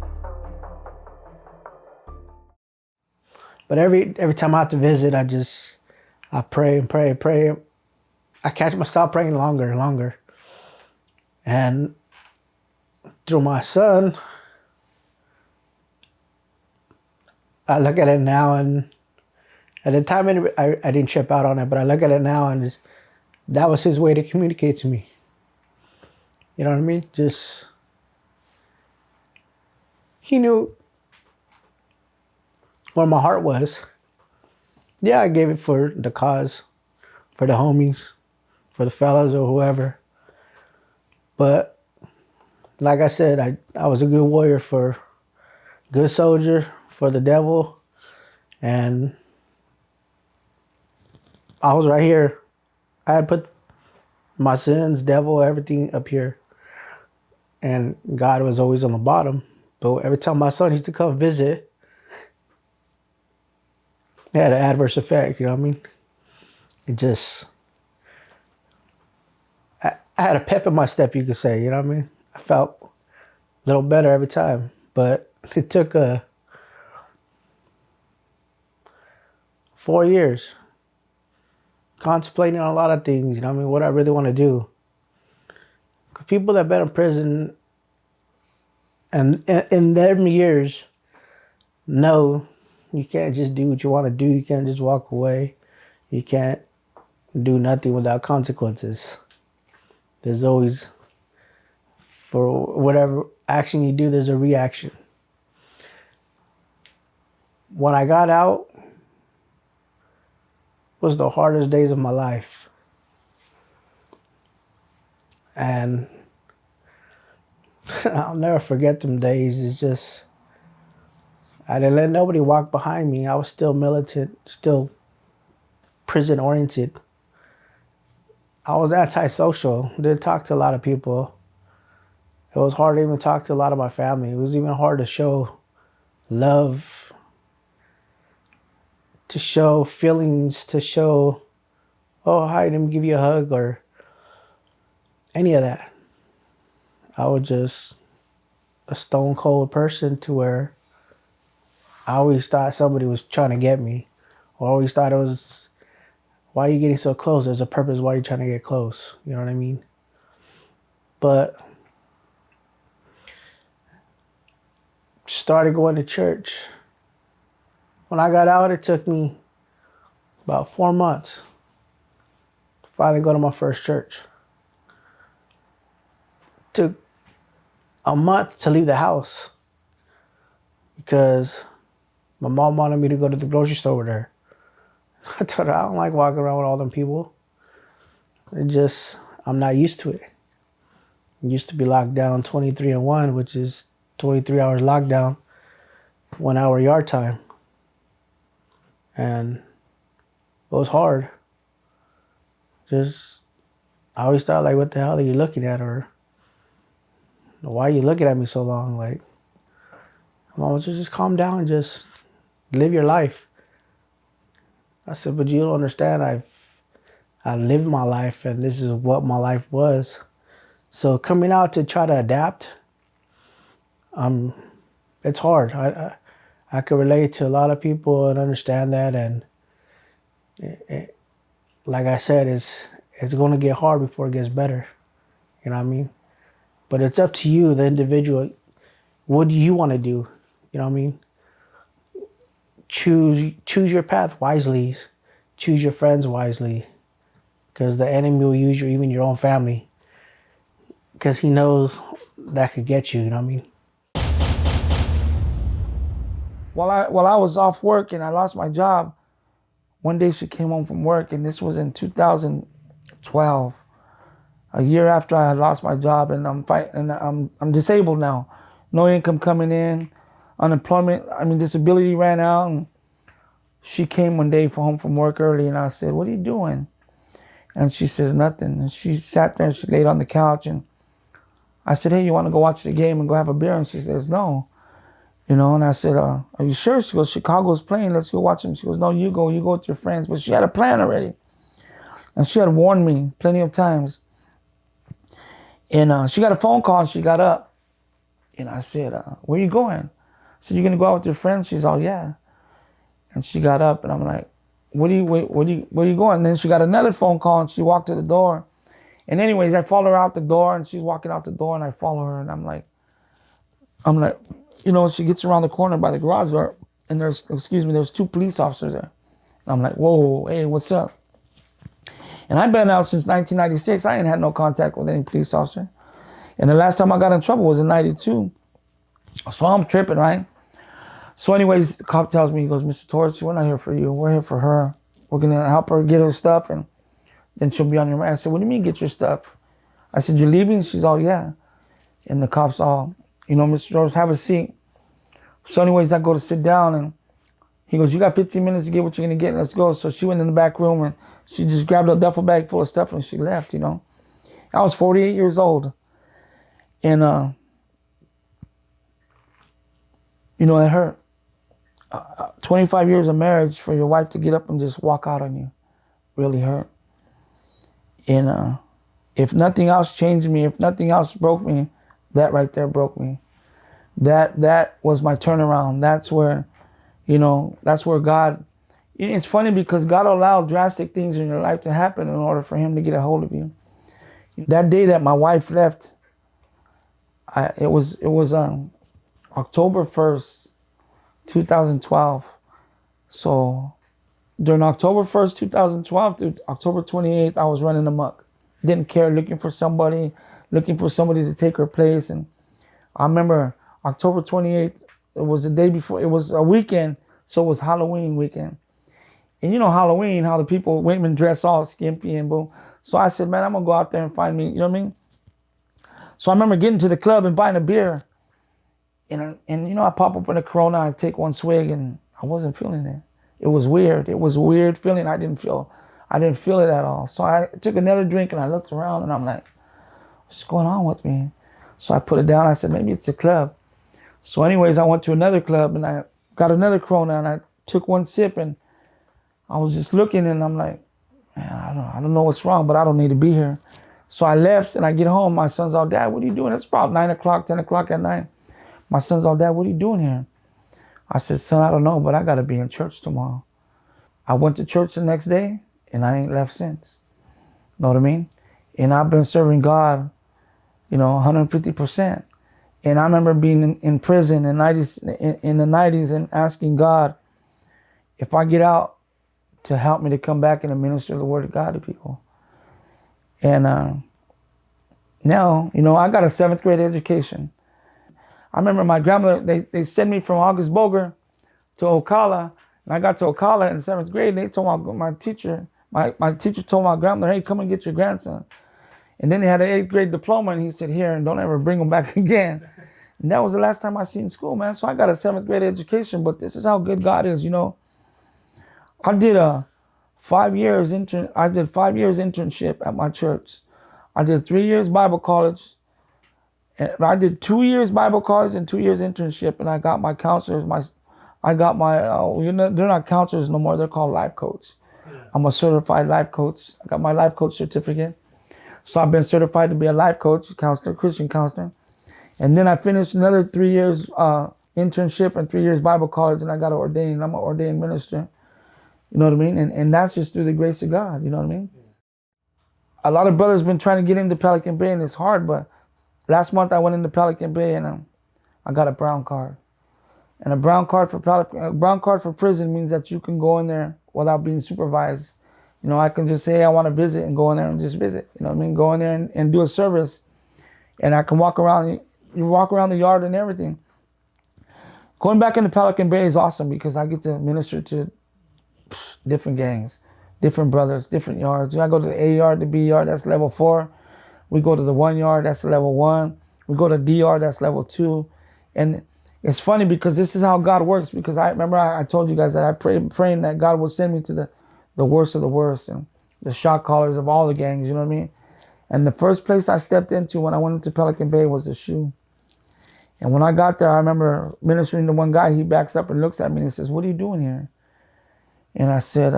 But every time I have to visit, I pray and pray and pray. I catch myself praying longer and longer. And through my son, I look at it now, and at the time I didn't trip out on it, but I look at it now, and that was his way to communicate to me. You know what I mean? Just, he knew where my heart was. Yeah, I gave it for the cause, for the homies, for the fellas or whoever. But like I said, I was a good warrior, good soldier for the devil, and I was right here. I had put my sins, devil, everything up here, and God was always on the bottom. But every time my son used to come visit, it had an adverse effect, you know what I mean? It just, I had a pep in my step, you could say, you know what I mean? I felt a little better every time, but it took 4 years contemplating on a lot of things, you know what I mean, what I really want to do. Because people that have been in prison and in them years know you can't just do what you want to do. You can't just walk away. You can't do nothing without consequences. There's always, for whatever action you do, there's a reaction. When I got out, was the hardest days of my life. And I'll never forget them days. It's just, I didn't let nobody walk behind me. I was still militant, still prison oriented. I was antisocial, didn't talk to a lot of people. It was hard to even talk to a lot of my family. It was even hard to show love, to show feelings, to show, oh, hi, let me give you a hug, or any of that. I was just a stone cold person to where I always thought somebody was trying to get me, or always thought it was, why are you getting so close? There's a purpose why you're trying to get close. You know what I mean? But started going to church. When I got out, it took me about 4 months to finally go to my first church. Took a month to leave the house because my mom wanted me to go to the grocery store with her. I told her I don't like walking around with all them people. I'm not used to it. I used to be locked down 23-1, which is 23 hours lockdown, 1 hour yard time. And it was hard. I always thought, like, what the hell are you looking at? Or why are you looking at me so long? Like, Mom, just calm down and just live your life. I said, but you don't understand. I lived my life, and this is what my life was. So coming out to try to adapt, it's hard. I could relate to a lot of people and understand that, and like I said, it's going to get hard before it gets better. You know what I mean? But it's up to you, the individual. What do you want to do? You know what I mean? Choose your path wisely. Choose your friends wisely, because the enemy will use even your own family, because he knows that could get you. You know what I mean? While I was off work and I lost my job, one day she came home from work, and this was in 2012, a year after I had lost my job, and I'm disabled now, no income coming in, unemployment. Disability ran out, and she came one day home from work early, and I said, "What are you doing?" And she says, "Nothing." And she sat there and she laid on the couch, and I said, "Hey, you want to go watch the game and go have a beer?" And she says, "No." You know, and I said, "Are you sure?" She goes, "Chicago's playing. Let's go watch them." She goes, "No, you go with your friends." But she had a plan already. And she had warned me plenty of times. And she got a phone call and she got up. And I said, "Where you going?" I said, "You gonna go out with your friends?" She's all, "Yeah." And she got up, and I'm like, where you going? And then she got another phone call, and she walked to the door. And anyways, I follow her out the door, and she's walking out the door, and I follow her, and I'm like, you know, she gets around the corner by the garage door, and there's two police officers there. And I'm like, whoa, hey, what's up? And I've been out since 1996. I ain't had no contact with any police officer. And the last time I got in trouble was in 92. So I'm tripping, right? So anyways, the cop tells me, he goes, "Mr. Torres, we're not here for you. We're here for her. We're going to help her get her stuff, and then she'll be on your mind." I said, "What do you mean get your stuff?" I said, "You're leaving?" She's all, "Yeah." And the cop's all, you know, "Mr. Torres, have a seat." So anyways, I go to sit down, and he goes, "You got 15 minutes to get what you're going to get. Let's go." So she went in the back room, and she just grabbed a duffel bag full of stuff, and she left, you know. I was 48 years old. And, you know, it hurt. 25 years of marriage for your wife to get up and just walk out on you really hurt. And if nothing else changed me, if nothing else broke me, that right there broke me. That was my turnaround. That's where, you know, that's where God, it's funny because God allowed drastic things in your life to happen in order for him to get a hold of you. That day that my wife left, it was October 1st, 2012. So during October 1st, 2012 to October 28th, I was running amok. Didn't care, looking for somebody to take her place. And I remember October 28th, it was the day before, it was a weekend. So it was Halloween weekend. And you know Halloween, how the women dress all skimpy and boom. So I said, man, I'm gonna go out there and find me, you know what I mean? So I remember getting to the club and buying a beer. And you know, I pop open a Corona, I take one swig, and I wasn't feeling it. It was weird. It was a weird feeling. I didn't feel it at all. So I took another drink and I looked around and I'm like, what's going on with me? So I put it down. I said, maybe it's a club. So anyways, I went to another club and I got another Corona and I took one sip and I was just looking and I'm like, man, I don't know what's wrong, but I don't need to be here. So I left and I get home. My son's all, Dad, what are you doing? It's about 9 o'clock, 10 o'clock at night. My son's all, Dad, what are you doing here? I said, son, I don't know, but I got to be in church tomorrow. I went to church the next day and I ain't left since. Know what I mean? And I've been serving God, you know, 150%. And I remember being in prison in the 90s and asking God if I get out to help me to come back and to minister the word of God to people. And now, you know, I got a 7th grade education. I remember my grandmother, they sent me from August Boger to Ocala. And I got to Ocala in 7th grade and they told my teacher told my grandmother, hey, come and get your grandson. And then they had an 8th grade diploma and he said, here, and don't ever bring him back again. And that was the last time I seen school, man. So I got a 7th grade education, but this is how good God is, you know. I did 5 years internship at my church. I did 3 years Bible college. And I did 2 years Bible college and 2 years internship, and I got my counselors. They're not counselors no more. They're called life coach. Yeah. I'm a certified life coach. I got my life coach certificate. So I've been certified to be a life coach, counselor, Christian counselor. And then I finished another 3 years internship and 3 years Bible college, and I got ordained. I'm an ordained minister. You know what I mean? And that's just through the grace of God. You know what I mean? Yeah. A lot of brothers been trying to get into Pelican Bay, and it's hard, but last month I went into Pelican Bay and I got a brown card. And a brown card for prison means that you can go in there without being supervised. You know, I can just say, hey, I want to visit and go in there and just visit. You know what I mean? Go in there and do a service. And I can walk around. You walk around the yard and everything. Going back into Pelican Bay is awesome because I get to minister to different gangs, different brothers, different yards. I go to the A yard, the B yard, that's level 4. We go to the 1 yard, that's level 1. We go to D yard, that's level 2. And it's funny because this is how God works, because I remember I told you guys that I praying that God would send me to the worst of the worst and the shot callers of all the gangs, you know what I mean? And the first place I stepped into when I went into Pelican Bay was the SHU. And when I got there, I remember ministering to one guy. He backs up and looks at me and he says, what are you doing here? And I said,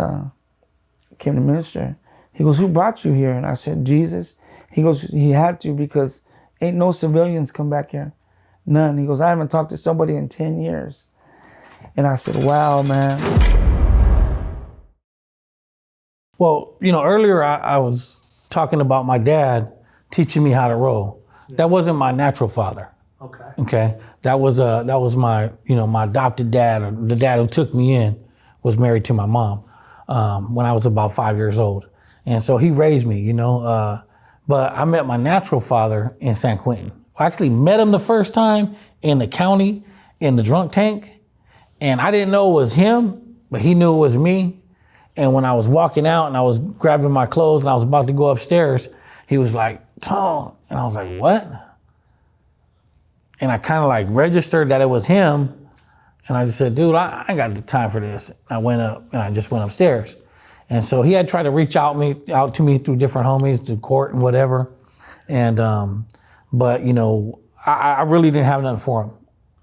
came to minister. He goes, who brought you here? And I said, Jesus. He goes, he had to because ain't no civilians come back here. None. He goes, I haven't talked to somebody in 10 years. And I said, wow, man. Well, you know, earlier I was talking about my dad teaching me how to row. Yeah. That wasn't my natural father. Okay. That was my, you know, my adopted dad, or the dad who took me in was married to my mom when I was about 5 years old. And so he raised me, you know, but I met my natural father in San Quentin. I actually met him the first time in the county in the drunk tank. And I didn't know it was him, but he knew it was me. And when I was walking out and I was grabbing my clothes and I was about to go upstairs, he was like, Tone. And I was like, what? And I kind of like registered that it was him. And I just said, dude, I ain't got the time for this. I went up and I just went upstairs. And so he had tried to reach out to me through different homies, through court and whatever. And, but you know, I really didn't have nothing for him.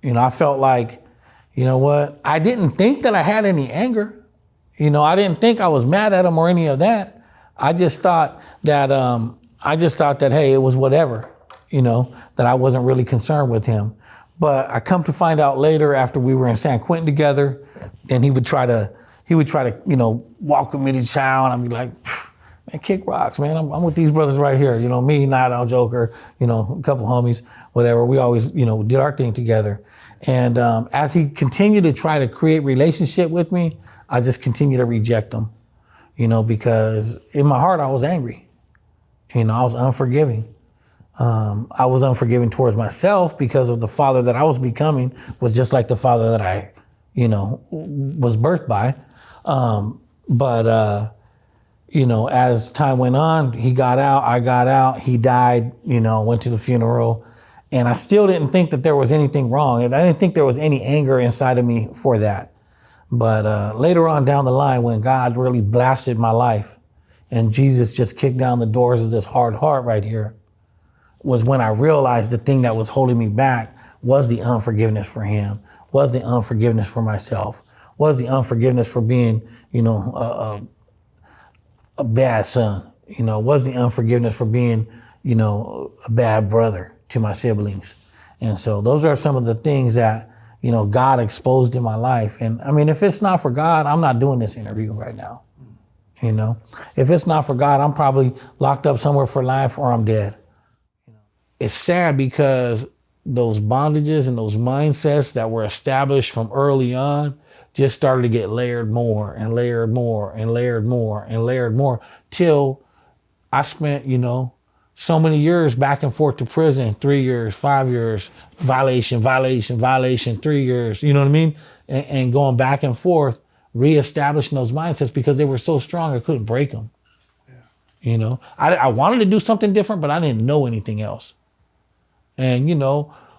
You know, I felt like, you know what? I didn't think that I had any anger. You know, I didn't think I was mad at him or any of that. I just thought that, hey, it was whatever, you know, that I wasn't really concerned with him. But I come to find out later after we were in San Quentin together, and he would try to, you know, walk with me to chow, and I'd be like, man, kick rocks, man. I'm with these brothers right here. You know, me, Night Owl Joker, you know, a couple homies, whatever. We always, you know, did our thing together. And as he continued to try to create relationship with me, I just continued to reject him, you know, because in my heart, I was angry. You know, I was unforgiving. I was unforgiving towards myself because of the father that I was becoming was just like the father that I was birthed by. But as time went on, he got out, I got out, he died, went to the funeral. And I still didn't think that there was anything wrong. And I didn't think there was any anger inside of me for that. But later on down the line, when God really blasted my life and Jesus just kicked down the doors of this hard heart right here, was when I realized the thing that was holding me back was the unforgiveness for him, was the unforgiveness for myself, was the unforgiveness for being, a bad son, was the unforgiveness for being, a bad brother to my siblings. And so those are some of the things that, God exposed in my life. And I mean, if it's not for God, I'm not doing this interview right now. If it's not for God, I'm probably locked up somewhere for life or I'm dead. It's sad because those bondages and those mindsets that were established from early on just started to get layered more and layered more and layered more and layered more till I spent, so many years back and forth to prison, 3 years, 5 years, violation, 3 years, you know what I mean? And going back and forth, reestablishing those mindsets because they were so strong, I couldn't break them. Yeah. I wanted to do something different, but I didn't know anything else. And,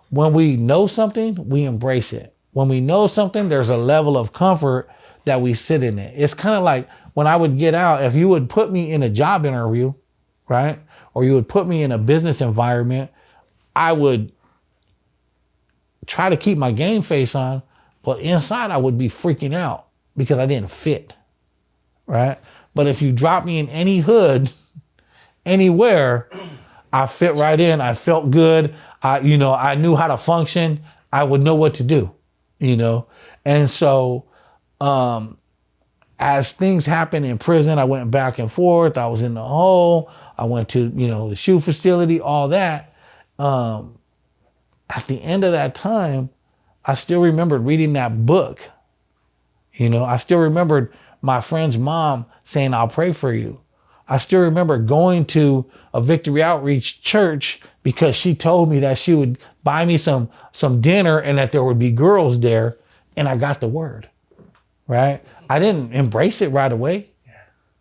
when we know something, we embrace it. When we know something, there's a level of comfort that we sit in it. It's kind of like when I would get out, if you would put me in a job interview, right? Or you would put me in a business environment, I would try to keep my game face on, but inside I would be freaking out because I didn't fit, right? But if you drop me in any hood, anywhere, I fit right in. I felt good. I knew how to function. I would know what to do, And so, as things happened in prison, I went back and forth. I was in the hole. I went to, the shoe facility, all that. At the end of that time, I still remembered reading that book. I still remembered my friend's mom saying, "I'll pray for you." I still remember going to a Victory Outreach church because she told me that she would buy me some dinner and that there would be girls there. And I got the word, right? I didn't embrace it right away.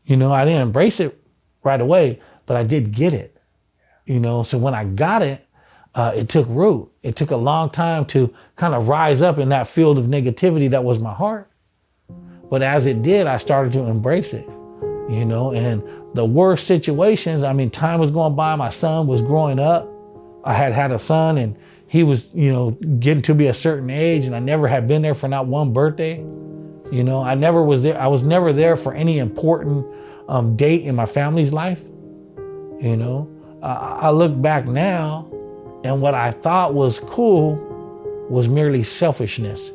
I didn't embrace it right away, but I did get it, So when I got it, it took root. It took a long time to kind of rise up in that field of negativity that was my heart. But as it did, I started to embrace it, and the worst situations, time was going by. My son was growing up. I had a son and he was, getting to be a certain age, and I never had been there for not one birthday. I never was there. I was never there for any important date in my family's life. I look back now and what I thought was cool was merely selfishness.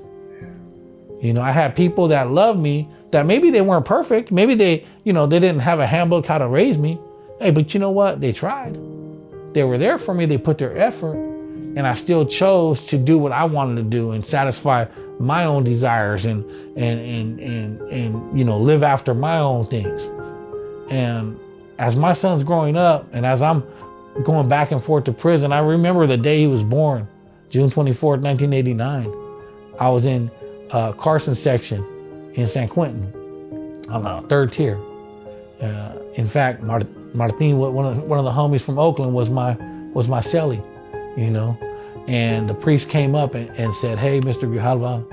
I had people that loved me that maybe they weren't perfect. Maybe they didn't have a handbook how to raise me. Hey, but you know what? They tried. They were there for me. They put their effort, and I still chose to do what I wanted to do and satisfy my own desires and live after my own things. And as my son's growing up and as I'm going back and forth to prison, I remember the day he was born, June 24th, 1989. I was in Carson section in San Quentin on the third tier. In fact, Martin, one of the homies from Oakland, was my cellie, And the priest came up and said, "Hey, Mr. Grijalva,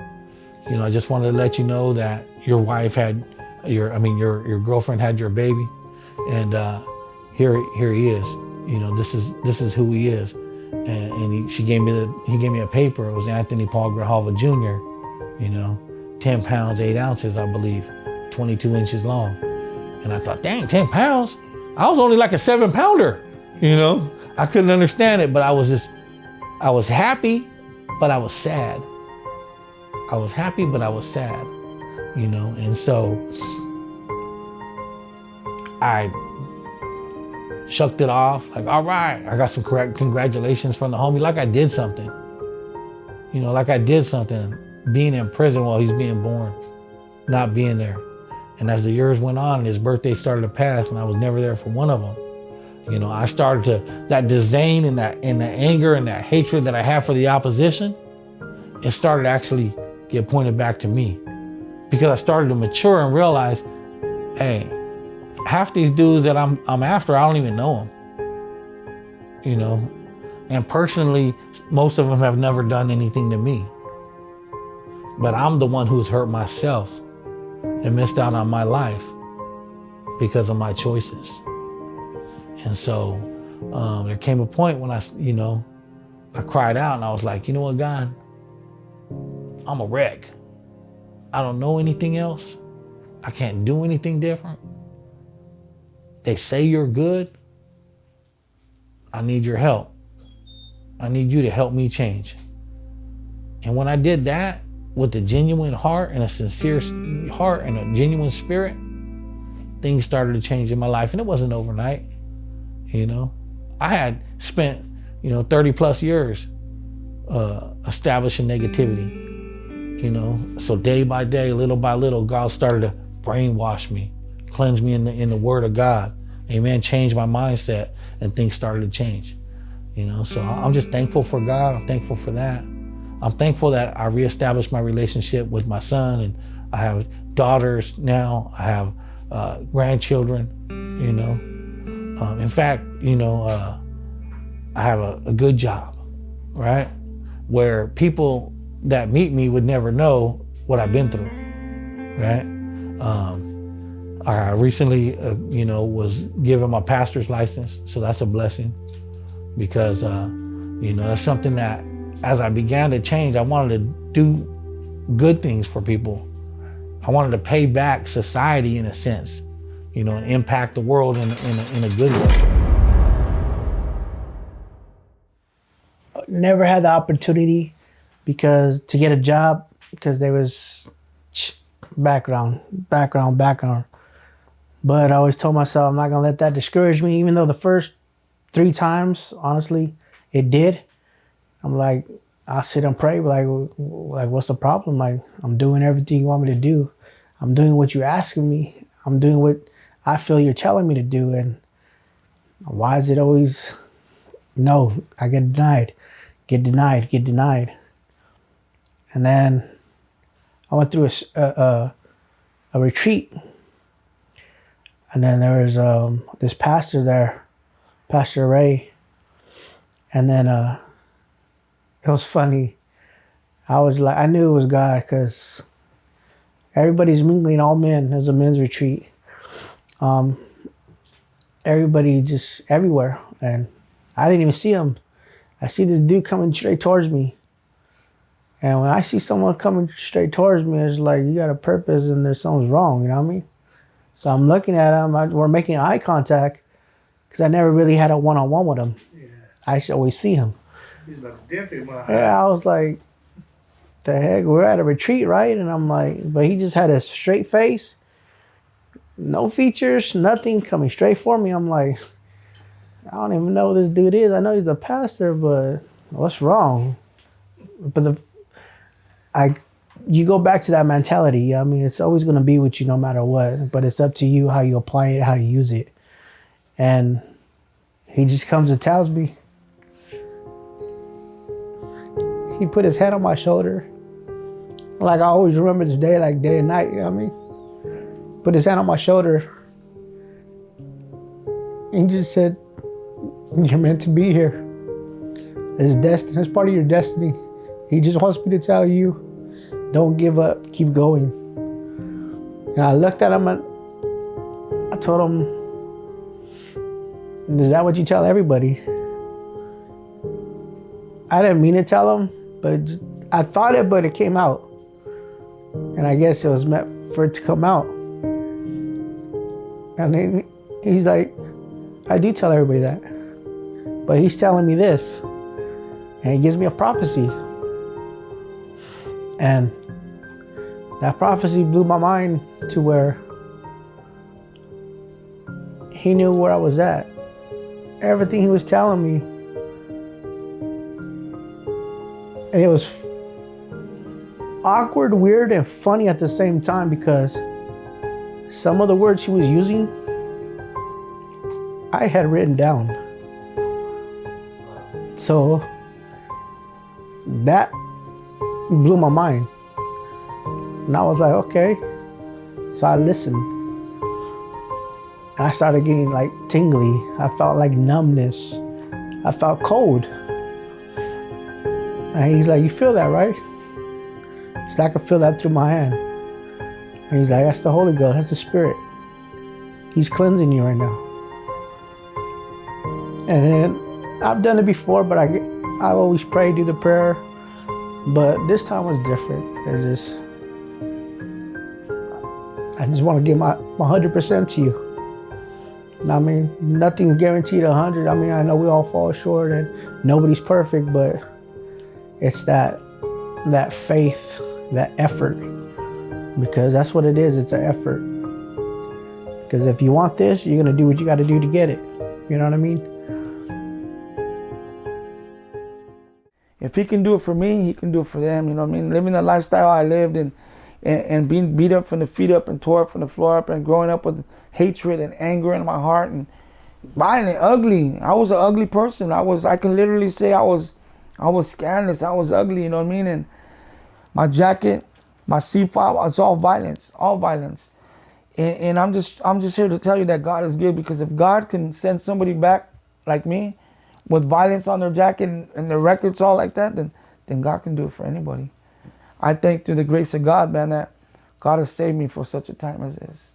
I just wanted to let you know that your wife had your girlfriend had your baby, and here he is. This is who he is." And he gave me a paper. It was Anthony Paul Grijalva Jr. 10 pounds 8 ounces, I believe, 22 inches long. And I thought, dang, 10 pounds? I was only like a 7-pounder. I couldn't understand it, but I was happy, but I was sad. I was happy, but I was sad, and so I shucked it off. Like, all right, I got some congratulations from the homie. Like I did something, being in prison while he's being born, not being there. And as the years went on and his birthday started to pass and I was never there for one of them, I started to, that disdain and that anger and that hatred that I have for the opposition, it started actually get pointed back to me. Because I started to mature and realize, hey, half these dudes that I'm after, I don't even know them. You know? And personally, most of them have never done anything to me. But I'm the one who's hurt myself and missed out on my life because of my choices. And so there came a point when I cried out and I was like, you know what, God? I'm a wreck. I don't know anything else. I can't do anything different. They say you're good. I need your help. I need you to help me change. And when I did that with a genuine heart and a sincere heart and a genuine spirit, things started to change in my life. And it wasn't overnight, you know. I had spent, 30 plus years establishing negativity, So day by day, little by little, God started to brainwash me, cleanse me in the Word of God. Amen. Change my mindset, and things started to change. So I'm just thankful for God. I'm thankful for that. I'm thankful that I reestablished my relationship with my son, and I have daughters now. I have grandchildren. In fact, I have a good job, right? Where people that meet me would never know what I've been through, right? I recently, was given my pastor's license, so that's a blessing because, that's something that as I began to change, I wanted to do good things for people. I wanted to pay back society in a sense, and impact the world in a good way. Never had the opportunity to get a job because there was background. But I always told myself I'm not gonna let that discourage me, even though the first 3 times, honestly, it did. I'm like, I'll sit and pray, but like, what's the problem? Like, I'm doing everything you want me to do. I'm doing what you're asking me. I'm doing what I feel you're telling me to do. And why is it always, no, I get denied. And then I went through a retreat. And then there was this pastor there, Pastor Ray. And then it was funny. I knew it was God because everybody's mingling, all men. It was a men's retreat. Everybody just everywhere. And I didn't even see him. I see this dude coming straight towards me. And when I see someone coming straight towards me, it's like, you got a purpose and there's something's wrong, you know what I mean? So I'm looking at him, we're making eye contact because I never really had a one-on-one with him. Yeah. I should always see him. He's about to dip him. Yeah, I was like, the heck, we're at a retreat, right? And I'm like, but he just had a straight face, no features, nothing, coming straight for me. I'm like, I don't even know who this dude is. I know he's a pastor, but what's wrong? But you go back to that mentality. I mean, it's always going to be with you no matter what, but it's up to you how you apply it, how you use it. And he just comes and tells me. He put his hand on my shoulder. Like, I always remember this day, like day and night, you know what I mean? Put his hand on my shoulder. And he just said, you're meant to be here. It's destined. It's part of your destiny. He just wants me to tell you, don't give up. Keep going. And I looked at him and I told him, is that what you tell everybody? I didn't mean to tell him, but I thought it, but it came out. And I guess it was meant for it to come out. And then he's like, I do tell everybody that. But he's telling me this. And he gives me a prophecy. And that prophecy blew my mind to where he knew where I was at. Everything he was telling me. And it was awkward, weird, and funny at the same time because some of the words he was using, I had written down. So that blew my mind. And I was like, okay. So I listened. And I started getting like tingly. I felt like numbness. I felt cold. And he's like, you feel that, right? He's like, I can feel that through my hand. And he's like, that's the Holy Ghost, that's the Spirit. He's cleansing you right now. And then I've done it before, but I always pray, do the prayer. But this time was different. I just want to give my 100% to you. I mean, nothing's guaranteed 100. I mean, I know we all fall short and nobody's perfect, but it's that faith, that effort, because that's what it is. It's an effort. Because if you want this, you're going to do what you got to do to get it. You know what I mean? If he can do it for me, he can do it for them. You know what I mean? Living the lifestyle I lived and being beat up from the feet up and tore up from the floor up and growing up with hatred and anger in my heart and violent, ugly. I was an ugly person. I can literally say I was scandalous. I was ugly, you know what I mean? And my jacket, my C5, it's all violence, all violence. And I'm just here to tell you that God is good, because if God can send somebody back like me with violence on their jacket and their records all like that, then God can do it for anybody. I think through the grace of God, man, that God has saved me for such a time as this.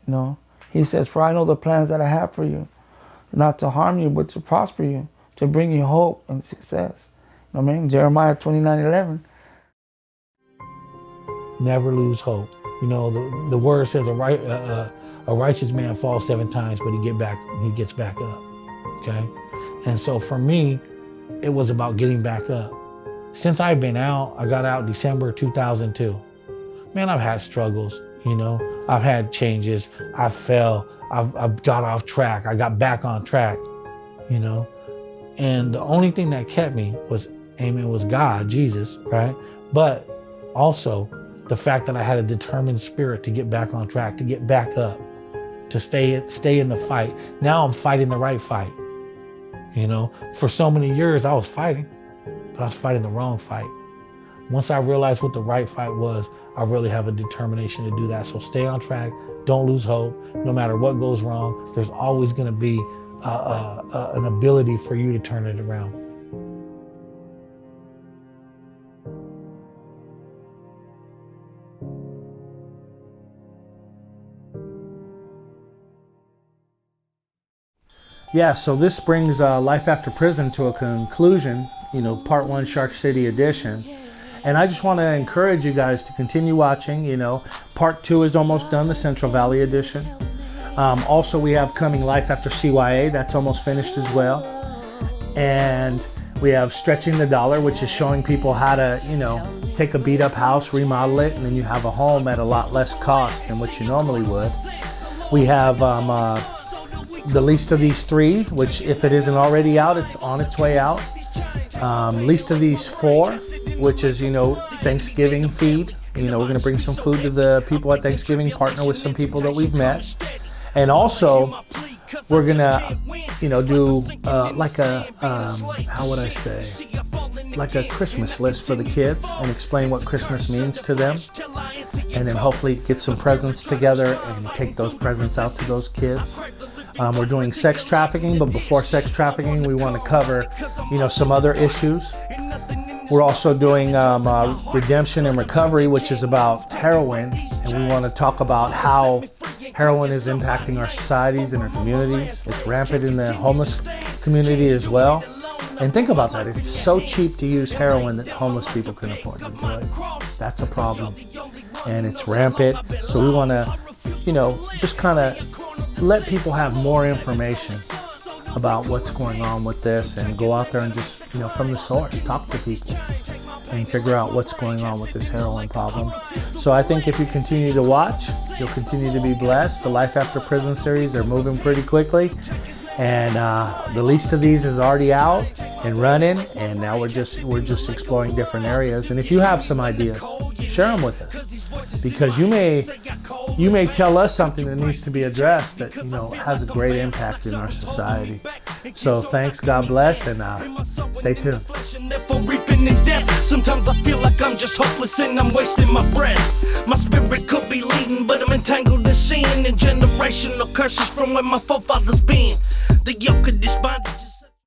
You know, he says, for I know the plans that I have for you, not to harm you, but to prosper you, to bring you hope and success. You know what I mean? Jeremiah 29:11. Never lose hope. You know, the word says a righteous man falls 7 times, but he gets back up. Okay? And so for me, it was about getting back up. Since I've been out, I got out December 2002. Man, I've had struggles, you know. I've had changes. I fell. I've got off track. I got back on track, you know. And the only thing that kept me was God, Jesus, right? But also the fact that I had a determined spirit to get back on track, to get back up, to stay in the fight. Now I'm fighting the right fight. You know, for so many years I was fighting, but I was fighting the wrong fight. Once I realized what the right fight was, I really have a determination to do that. So stay on track. Don't lose hope. No matter what goes wrong, there's always going to be an ability for you to turn it around. Yeah, so this brings Life After Prison to a conclusion, you know, part 1 Shark City edition. And I just want to encourage you guys to continue watching. You know, part 2 is almost done, the Central Valley edition. Also, we have coming Life After CYA, that's almost finished as well. And we have Stretching the Dollar, which is showing people how to, you know, take a beat up house, remodel it, and then you have a home at a lot less cost than what you normally would. We have The Least of These 3, which if it isn't already out, it's on its way out. Least of These 4, which is, you know, Thanksgiving feed. You know, we're going to bring some food to the people at Thanksgiving, partner with some people that we've met. And also, we're going to, you know, do like a, how would I say, like a Christmas list for the kids and explain what Christmas means to them. And then hopefully get some presents together and take those presents out to those kids. We're doing sex trafficking, but before sex trafficking, we want to cover, you know, some other issues. We're also doing redemption and recovery, which is about heroin, and we want to talk about how heroin is impacting our societies and our communities. It's rampant in the homeless community as well. And think about that. It's so cheap to use heroin that homeless people can afford to do it. That's a problem. And it's rampant. So we want to, you know, just kind of let people have more information about what's going on with this and go out there and just, you know, from the source, talk to people and figure out what's going on with this heroin problem. So I think if you continue to watch, you'll continue to be blessed. The Life After Prison series, they're moving pretty quickly. And The Least of These is already out and running, and now we're just exploring different areas. And if you have some ideas, share them with us, because you may tell us something that needs to be addressed that, you know, has a great impact in our society. So thanks, God bless, and stay tuned. For reaping in death. Sometimes I feel like I'm just hopeless and I'm wasting my breath. My spirit could be leading, but I'm entangled in sin and generational curses from where my forefathers been. The yoke of despondent.